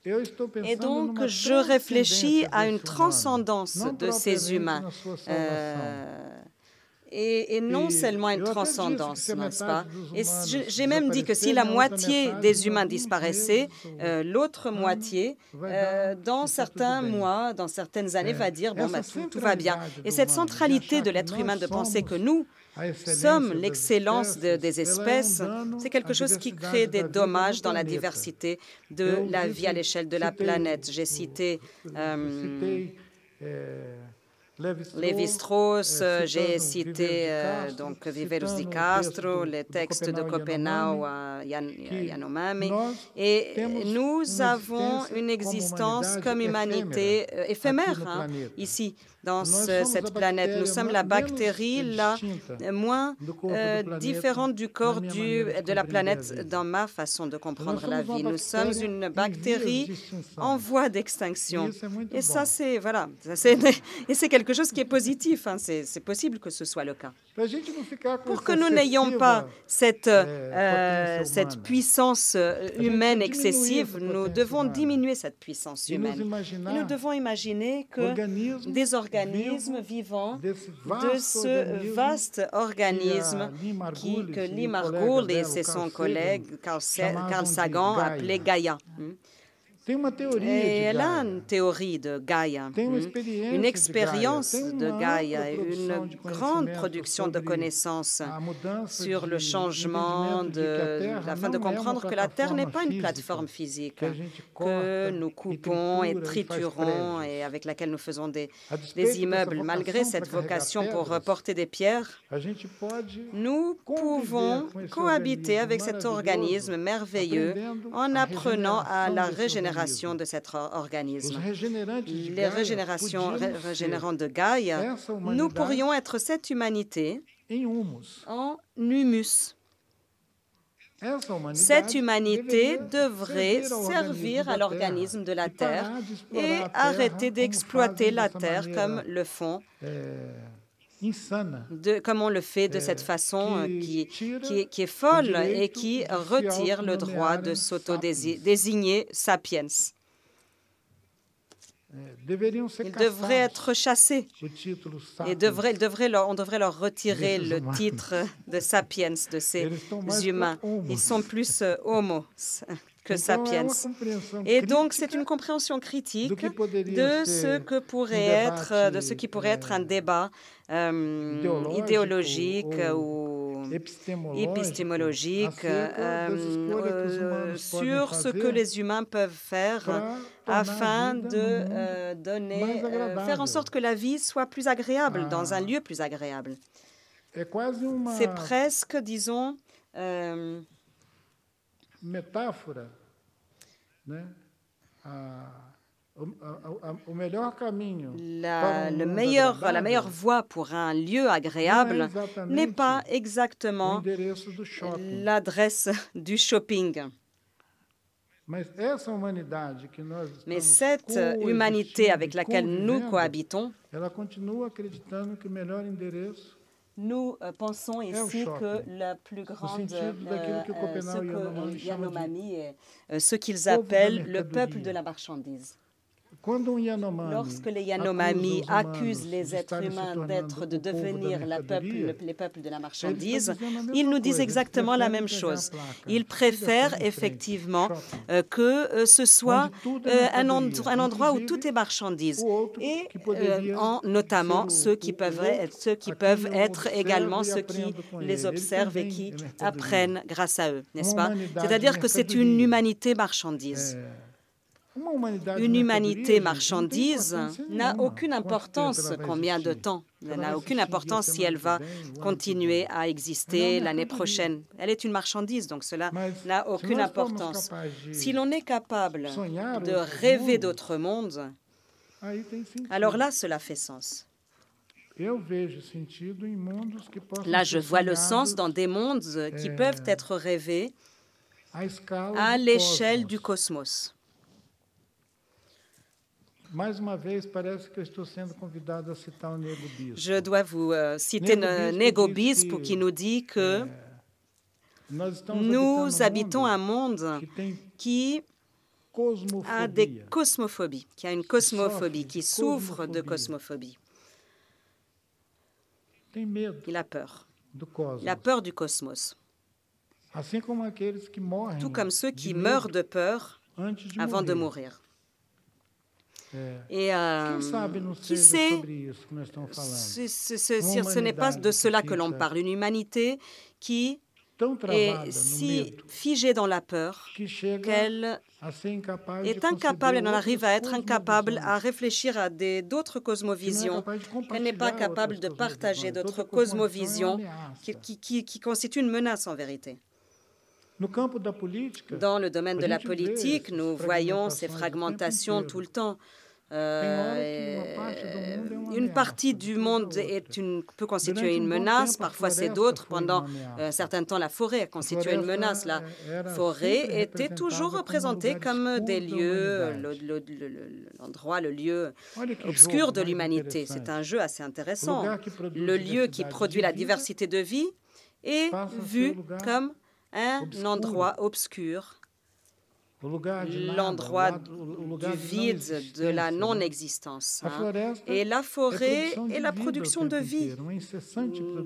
Et donc, je réfléchis à une transcendance de ces humains. et non seulement une transcendance, n'est-ce pas? Et j'ai même dit que si la moitié des humains disparaissait, l'autre moitié, dans certains mois, dans certaines années, va dire, bon, tout va bien. Et cette centralité de l'être humain de penser que nous sommes l'excellence des espèces, c'est quelque chose qui crée des dommages dans la diversité de la vie à l'échelle de la planète. J'ai cité Lévi-Strauss, j'ai cité donc Viveiros de Castro, les textes de Copenau à Yanomami, et nous avons une existence comme humanité éphémère ici, dans cette planète. Nous sommes la bactérie la moins différente du corps de la planète dans ma façon de comprendre la vie. Nous sommes une bactérie en voie d'extinction. Et ça, c'est voilà, et c'est quelque chose qui est positif. Hein. C'est possible que ce soit le cas. Pour que nous n'ayons pas cette puissance humaine excessive, nous devons diminuer cette puissance humaine. Et nous devons imaginer que des organismes vivants de ce vaste organisme que Lee Margoulis et son collègue Carl Sagan appelaient Gaïa. Et elle a une théorie de Gaïa, une expérience de Gaïa, une grande production de connaissances sur le changement, afin de comprendre que la Terre n'est pas une plateforme physique que nous coupons et triturons et avec laquelle nous faisons des immeubles. Malgré cette vocation pour porter des pierres, nous pouvons cohabiter avec cet organisme merveilleux en apprenant à la régénération de cet organisme. Les régénérants de Gaïa, nous pourrions être cette humanité en humus. Cette humanité devrait servir à l'organisme de la Terre et arrêter d'exploiter la Terre comme le font comme on le fait de cette façon qui est folle et qui retire le droit de s'autodésigner sapiens. Ils devraient être chassés et on devrait leur retirer le titre de sapiens de ces humains. Ils sont plus homo que sapiens. Et donc, c'est une compréhension critique de ce qui pourrait être un débat idéologique ou épistémologique sur ce que les humains peuvent faire afin de faire en sorte que la vie soit plus agréable, dans un lieu plus agréable. C'est presque, disons, metáfora, né? La meilleure voie pour un lieu agréable n'est pas exactement l'adresse du shopping. Mais cette humanité avec laquelle nous cohabitons, nous pensons ici que la plus grande, ce que Yanomami est ce qu'ils appellent le peuple de la marchandise. Lorsque les Yanomami accusent les êtres humains de devenir les peuples de la marchandise, ils nous disent exactement la même chose. Ils préfèrent effectivement que ce soit un endroit où tout est marchandise, et notamment ceux qui peuvent être également ceux qui les observent et qui apprennent grâce à eux, n'est-ce pas? C'est-à-dire que c'est une humanité marchandise. Une humanité marchandise n'a aucune importance combien de temps, elle n'a aucune importance si elle va continuer à exister l'année prochaine. Elle est une marchandise, donc cela n'a aucune importance. Si l'on est capable de rêver d'autres mondes, alors là, cela fait sens. Là, je vois le sens dans des mondes qui peuvent être rêvés à l'échelle du cosmos. Je dois vous citer Nego Bispo qui nous dit que nous habitons un monde qui a des cosmophobies, qui a une cosmophobie, qui souffre de cosmophobie. tem medo Il a peur. do cosmos. Il a peur du cosmos. Assim como aqueles que morrem Tout comme ceux de qui medo meurent de peur antes de avant de morrer. mourir. É. Et Quem sabe não qui seja sait sobre isso que nós estamos falando. ce n'est pas de cela que l'on parle. Une humanité qui Tão travada est no si medo figée dans la peur que chega qu'elle a ser incapaz de est incapable, elle en conceber arrive à être outras incapable cosmovisões, à réfléchir à d'autres que não é cosmovisions. capaz de Elle n'est pas compartilhar capable outras de partager cosmovisões. d'autres Outra cosmovisão é uma cosmovisions ameaça. qui constituent une menace en vérité. No campo da política, Dans le domaine de a la gente vê politique, essas nous voyons ces fragmentações fragmentations o tempo tout le inteiro. temps. Une Une partie du monde peut constituer une menace, parfois c'est d'autres. Pendant un certain temps, la forêt a constitué une menace. La forêt était toujours représentée comme des lieux, l'endroit, le lieu obscur de l'humanité. C'est un jeu assez intéressant. Le lieu qui produit la diversité de vie est vu comme un endroit obscur, l'endroit du vide, de la non-existence. Et la forêt est la production de vie,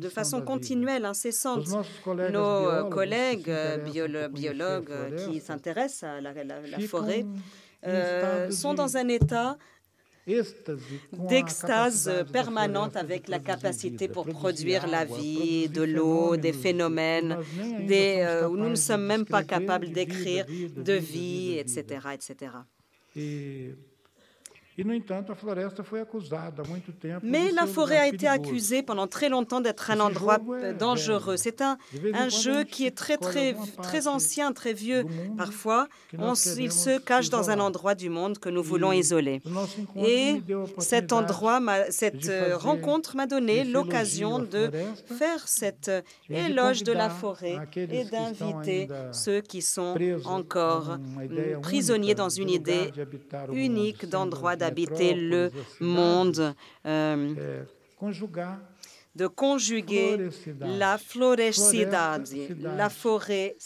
de façon continuelle, incessante. Nos collègues biologues qui s'intéressent à la forêt sont dans un état d'extase permanente avec la capacité pour produire la vie, de l'eau, des phénomènes où nous ne sommes même pas capables d'écrire de vie, etc., etc. Mais la forêt a été accusée pendant très longtemps d'être un endroit dangereux. C'est un jeu qui est très ancien, très vieux. Parfois, il se cache dans un endroit du monde que nous voulons isoler. Et cette rencontre m'a donné l'occasion de faire cet éloge de la forêt et d'inviter ceux qui sont encore prisonniers dans une idée unique d'endroit d'habiter le monde, de conjuguer la florecidade, la forêt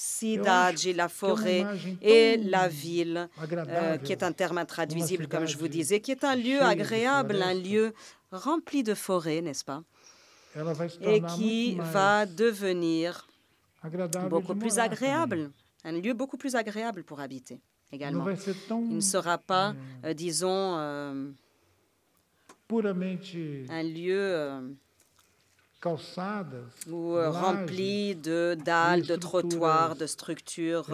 et la ville, qui est un terme intraduisible, comme je vous disais, qui est un lieu agréable, un lieu rempli de forêt, n'est-ce pas? Et qui va devenir beaucoup plus agréable, un lieu beaucoup plus agréable pour habiter. Également. Il ne sera pas, disons, un lieu rempli de dalles, de trottoirs, de structures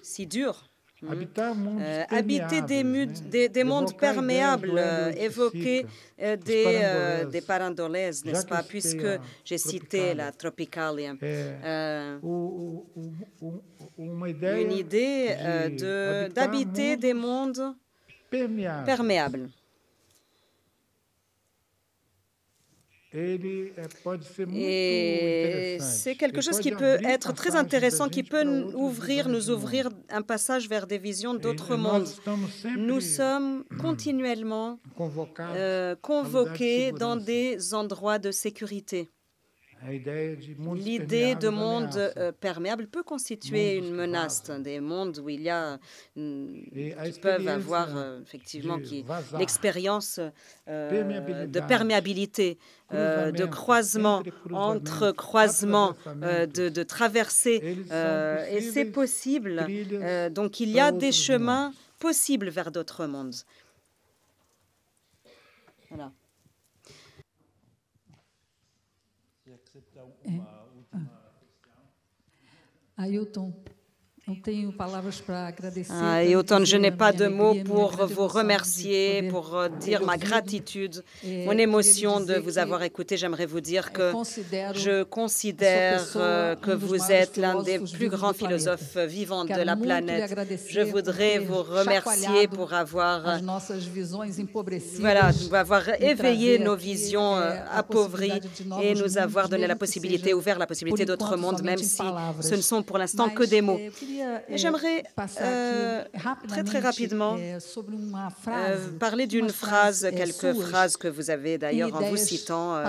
si dures. Habiter des mondes perméables, évoquer des parandolèses, n'est-ce pas, puisque j'ai cité la Tropicalia. Une idée d'habiter des mondes perméables. Et c'est quelque chose qui peut être très intéressant, qui peut nous ouvrir un passage vers des visions d'autres mondes. Nous sommes continuellement convoqués dans des endroits de sécurité. L'idée de monde perméable peut constituer une menace, des mondes où il y a, qui peuvent avoir effectivement l'expérience de perméabilité, de croisement, entre croisements, de traversées, et c'est possible. Donc il y a des chemins possibles vers d'autres mondes. Voilà. Ailton, Ailton, je n'ai pas de mots pour vous remercier, pour dire ma gratitude, mon émotion de vous avoir écouté. J'aimerais vous dire que je considère que vous êtes l'un des plus grands philosophes vivants de la planète. Je voudrais vous remercier pour avoir éveillé nos visions appauvries et nous avoir donné la possibilité, ouvert la possibilité d'autres mondes, même si ce ne sont pour l'instant que des mots. J'aimerais très rapidement parler d'une phrase, quelques phrases que vous avez d'ailleurs en vous citant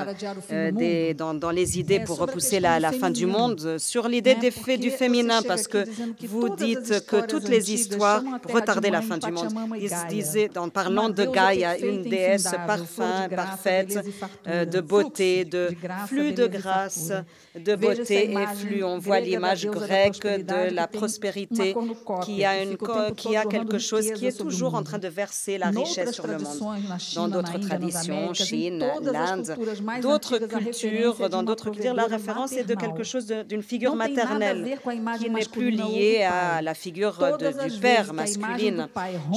dans les idées pour repousser la fin du monde, sur l'idée du féminin, parce que vous dites que toutes les histoires retardaient la fin du monde. Ils disaient, en parlant de Gaïa, une déesse parfaite, de beauté, de flux de grâce, de beauté et flux. On voit l'image grecque de la prospérité qui a quelque chose qui est toujours en train de verser la richesse sur le monde. Dans d'autres traditions, Chine, l'Inde, d'autres cultures, dans d'autres cultures, la référence est de quelque chose, d'une figure maternelle qui n'est plus liée à la figure du père masculine.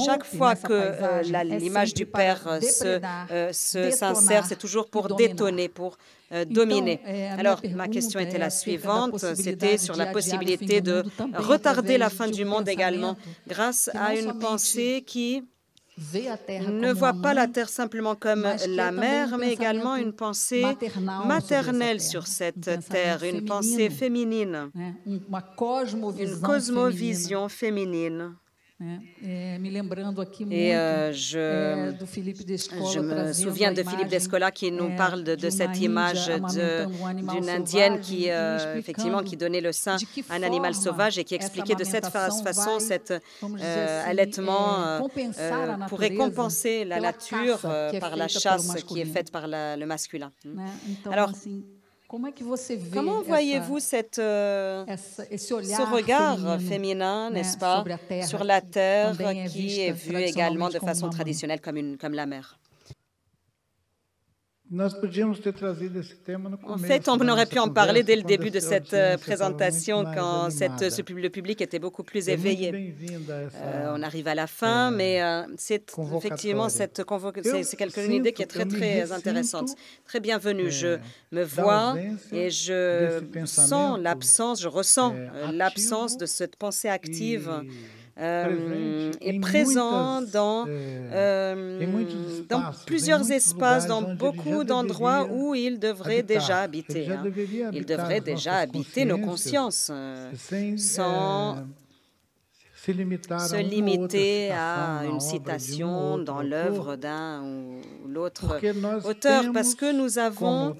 Chaque fois que l'image du père s'insère, c'est toujours pour détonner, pour dominer. Alors, ma question était la suivante, c'était sur la possibilité de retarder la fin du monde également, grâce à une pensée qui ne voit pas la Terre simplement comme la mère, mais également une pensée maternelle sur cette Terre, une pensée féminine, une cosmovision féminine. Et je me souviens de Philippe Descola qui nous parle de cette image d'une indienne qui, effectivement, qui donnait le sein à un animal sauvage et qui expliquait de cette façon cet allaitement pourrait compenser la nature par la chasse qui est faite par le masculin. Alors, comment voyez-vous ce regard féminin, n'est-ce pas, sur la Terre qui est vue également de façon traditionnelle comme la mère? En fait, on aurait pu en parler dès le début de cette présentation quand le public était beaucoup plus éveillé. On arrive à la fin, mais c'est effectivement c'est une idée qui est très intéressante. Très bienvenue. Je me vois et je sens l'absence, je ressens l'absence de cette pensée active est présent dans plusieurs espaces, dans beaucoup d'endroits où il devrait déjà habiter. Il devrait déjà habiter nos consciences sans se limiter à une citation dans l'œuvre d'un ou l'autre auteur, parce que nous avons,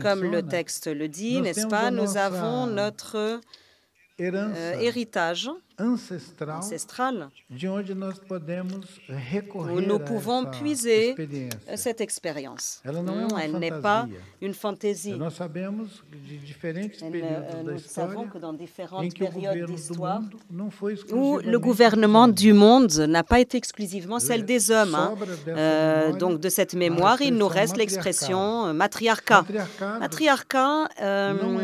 comme le texte le dit, n'est-ce pas, nous avons notre héritage ancestral où nous pouvons puiser cette expérience. Elle n'est pas une fantaisie. Nous savons que dans différentes périodes d'histoire où le gouvernement du monde n'a pas été exclusivement celle des hommes. Donc de cette mémoire, il nous reste l'expression matriarcat. Matriarcat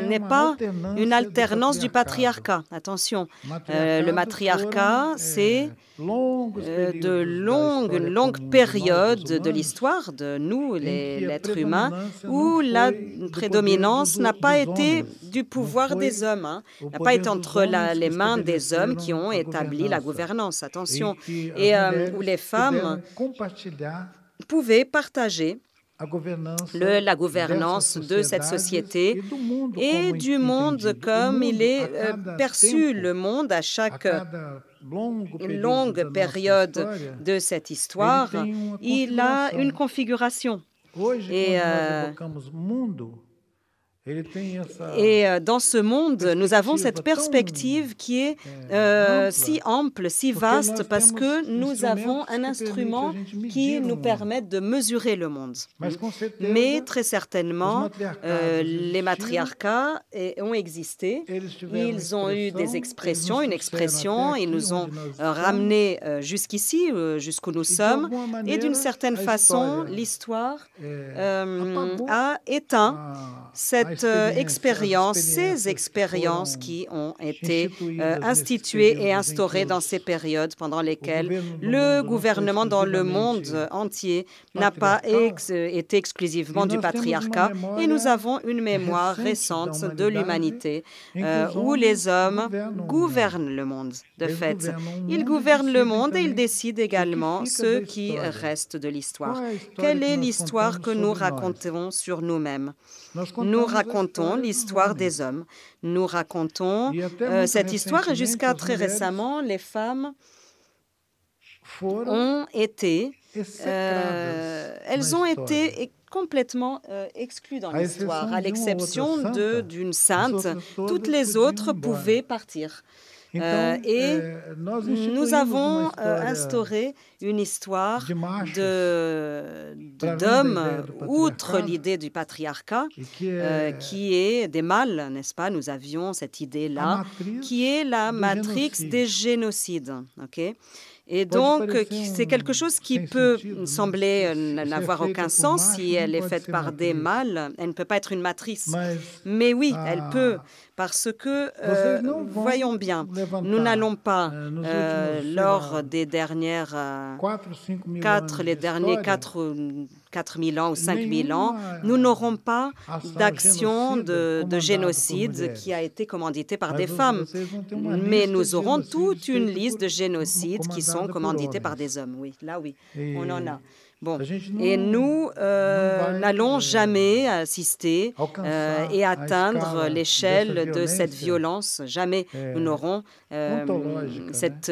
n'est pas une alternance du patriarcat. Attention, le matriarcat, c'est une longue période de l'histoire de nous, l'être humain, où la prédominance n'a pas été du pouvoir des hommes, n'a pas été entre les mains des hommes qui ont établi la gouvernance, attention, et où les femmes pouvaient partager la gouvernance de cette société et du monde comme il est perçu. Le monde, à chaque longue période de cette histoire, il a une configuration. Et dans ce monde, nous avons cette perspective qui est si ample, si vaste, parce que nous avons un instrument qui nous permet de mesurer le monde. Mais très certainement, les matriarcats ont existé. Ils ont eu des expressions, une expression, ils nous ont ramenés jusqu'ici, jusqu'où nous sommes. Et d'une certaine façon, l'histoire a éteint cette expérience, ces expériences qui ont été instituées et instaurées dans ces périodes pendant lesquelles le gouvernement dans le monde entier n'a pas été exclusivement du patriarcat. Et nous avons une mémoire récente de l'humanité où les hommes gouvernent le monde, de fait. Ils gouvernent le monde et ils décident également ce qui reste de l'histoire. Quelle est l'histoire que nous racontons sur nous-mêmes? Nous racontons l'histoire des hommes. Nous racontons cette histoire et jusqu'à très récemment, les femmes ont été, complètement exclues dans l'histoire, à l'exception d'une sainte. Toutes les autres pouvaient partir. Et nous avons instauré une histoire d'hommes, outre l'idée du patriarcat, qui est des mâles, n'est-ce pas? Nous avions cette idée-là, qui est la matrix des génocides. Okay? Et donc, c'est quelque chose qui peut sembler n'avoir aucun sens si elle est faite par des mâles. Elle ne peut pas être une matrice. Mais oui, elle peut, parce que, voyons bien, nous n'allons pas, lors des dernières 4 000 ans ou 5 000 ans, nous n'aurons pas d'action de génocide qui a été commanditée par des femmes. Mais nous aurons toute une liste de génocides qui sont commandités par des hommes. Oui, là, oui, on en a. Bon, et nous n'allons jamais assister et atteindre l'échelle de cette violence. Jamais nous n'aurons cette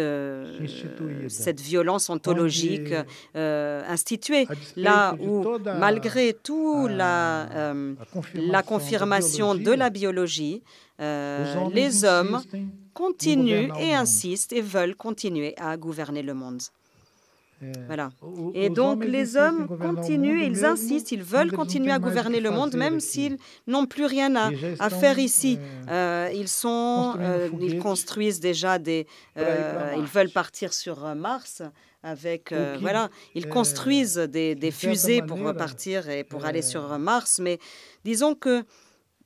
violence ontologique instituée. Là où, malgré tout la confirmation de la biologie, les hommes continuent et insistent et veulent continuer à gouverner le monde. Voilà. Et donc, les hommes continuent, ils insistent, ils veulent continuer à gouverner le monde, même s'ils n'ont plus rien à faire ici. Ils construisent déjà ils veulent partir sur Mars avec, voilà, ils construisent des fusées pour repartir et pour aller sur Mars. Mais disons que,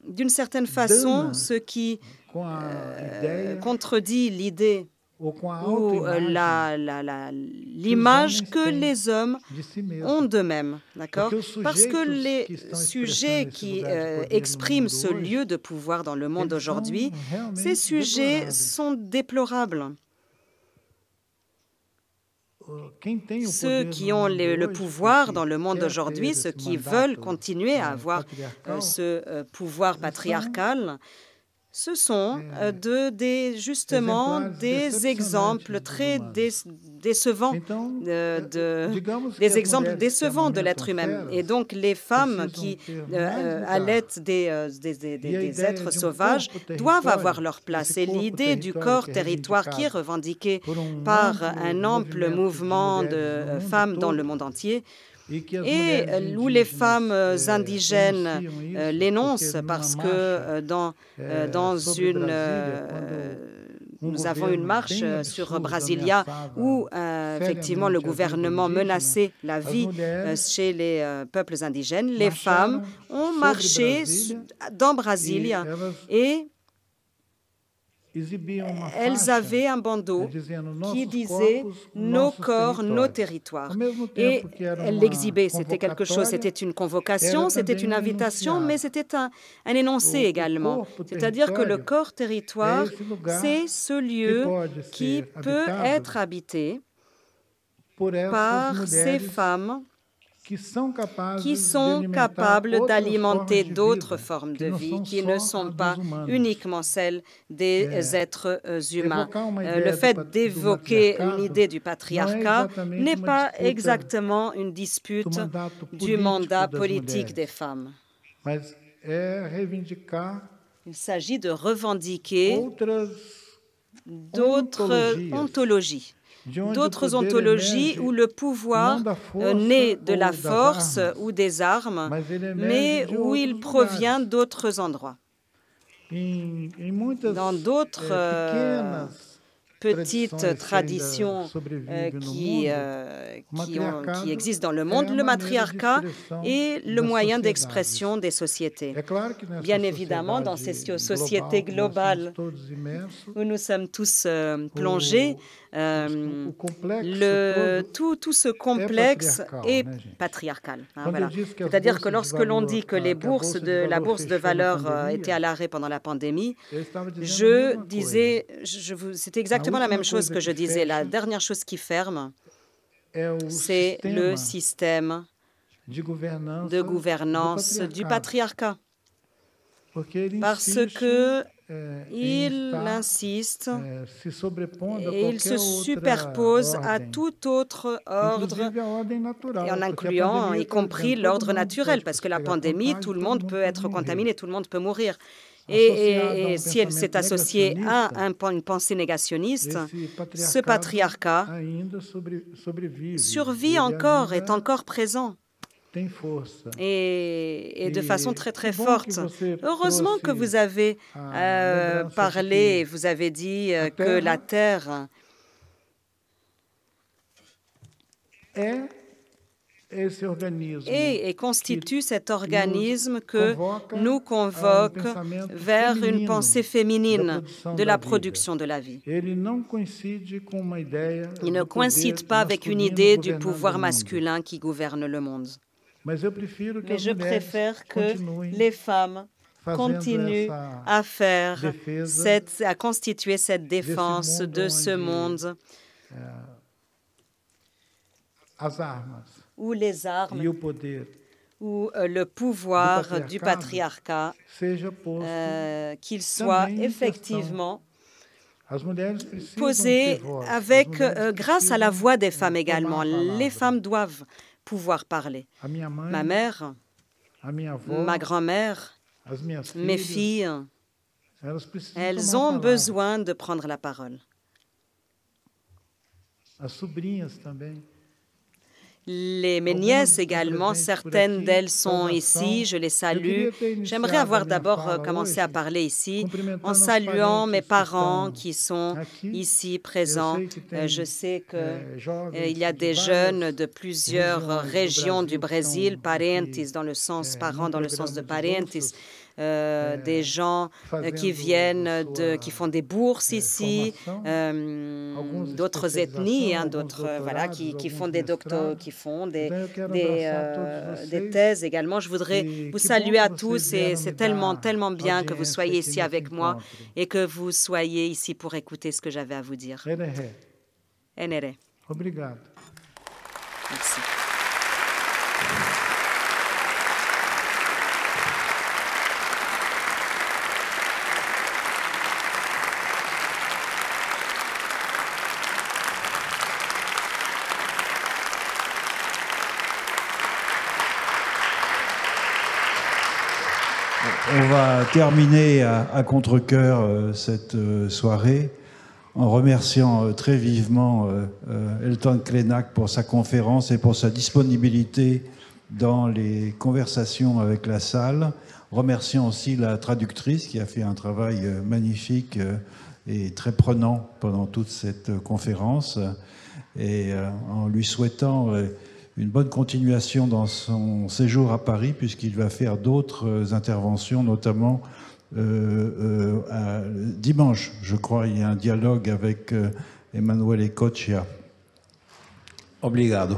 d'une certaine façon, ce qui contredit l'idée ou l'image que les hommes ont d'eux-mêmes, d'accord? Parce que les sujets qui expriment ce lieu de pouvoir dans le monde aujourd'hui, ces sujets sont déplorables. Ceux qui ont le pouvoir dans le monde aujourd'hui, ceux qui veulent continuer à avoir ce pouvoir patriarcal, ce sont justement des exemples très décevants, des exemples décevants de l'être humain. Et donc, les femmes qui allaitent des êtres sauvages doivent avoir leur place. Et l'idée du corps-territoire qui est revendiquée par un ample mouvement de femmes dans le monde entier, et où les femmes indigènes l'énoncent parce que nous avons une marche sur Brasilia où effectivement le gouvernement menaçait la vie chez les peuples indigènes. Les femmes ont marché dans Brasilia et elles avaient un bandeau qui disait « Nos corps, nos territoires ». Et elles l'exhibaient. C'était quelque chose, c'était une convocation, c'était une invitation, mais c'était un énoncé également. C'est-à-dire que le corps-territoire, c'est ce lieu qui peut être habité par ces femmes qui sont capables d'alimenter d'autres formes de vie qui ne sont pas uniquement celles des êtres humains. Le fait d'évoquer une idée du patriarcat n'est pas exactement une dispute du mandat politique des femmes. Il s'agit de revendiquer d'autres ontologies. D'autres ontologies où le pouvoir naît de la force ou des armes, mais où il provient d'autres endroits. Dans d'autres petites traditions qui existent dans le monde, le matriarcat est le moyen d'expression des sociétés. Bien évidemment, dans ces sociétés globales où nous sommes tous plongés, tout ce complexe est patriarcal. Voilà. C'est-à-dire que lorsque l'on dit que la bourse de valeur était à l'arrêt pendant la pandémie, c'était exactement la même chose que je disais. La dernière chose qui ferme, c'est le système de gouvernance du patriarcat. parce que il insiste et il se superpose à tout autre ordre, et en incluant y compris l'ordre naturel, parce que la pandémie, tout le monde peut être contaminé, tout le monde peut mourir. Et si elle s'est associée à une pensée négationniste, ce patriarcat survit encore, est encore présent. Et de façon très, très forte. Heureusement que vous avez parlé, vous avez dit que la Terre et constitue cet organisme que nous convoque vers une pensée féminine de la production de la vie. Il ne coïncide pas avec une idée du pouvoir masculin qui gouverne le monde. Mais je préfère que les femmes continuent à constituer cette défense de ce monde où les armes, où le pouvoir du patriarcat, qu'il soit effectivement posé grâce à la voix des femmes également. Les femmes doivent pouvoir parler. Ma mère, ma grand-mère, mes filles, elles ont besoin de prendre la parole. Mes nièces également, certaines d'elles sont ici, je les salue. J'aimerais avoir d'abord commencé à parler ici en saluant mes parents qui sont ici présents. Je sais qu'il y a des jeunes de plusieurs régions du Brésil, parentes dans le sens parents, dans le sens de parentes, des gens qui viennent, qui font des bourses ici, d'autres ethnies, voilà, qui font des thèses également. Je voudrais vous saluer à tous et c'est tellement, tellement bien que vous soyez ici avec moi et que vous soyez ici pour écouter ce que j'avais à vous dire. Enere. Merci. On va terminer à contre-cœur cette soirée en remerciant très vivement Ailton Krenak pour sa conférence et pour sa disponibilité dans les conversations avec la salle. Remerciant aussi la traductrice qui a fait un travail magnifique et très prenant pendant toute cette conférence. Et en lui souhaitant une bonne continuation dans son séjour à Paris, puisqu'il va faire d'autres interventions, notamment dimanche, je crois, il y a un dialogue avec Emanuele Coccia. Obrigado.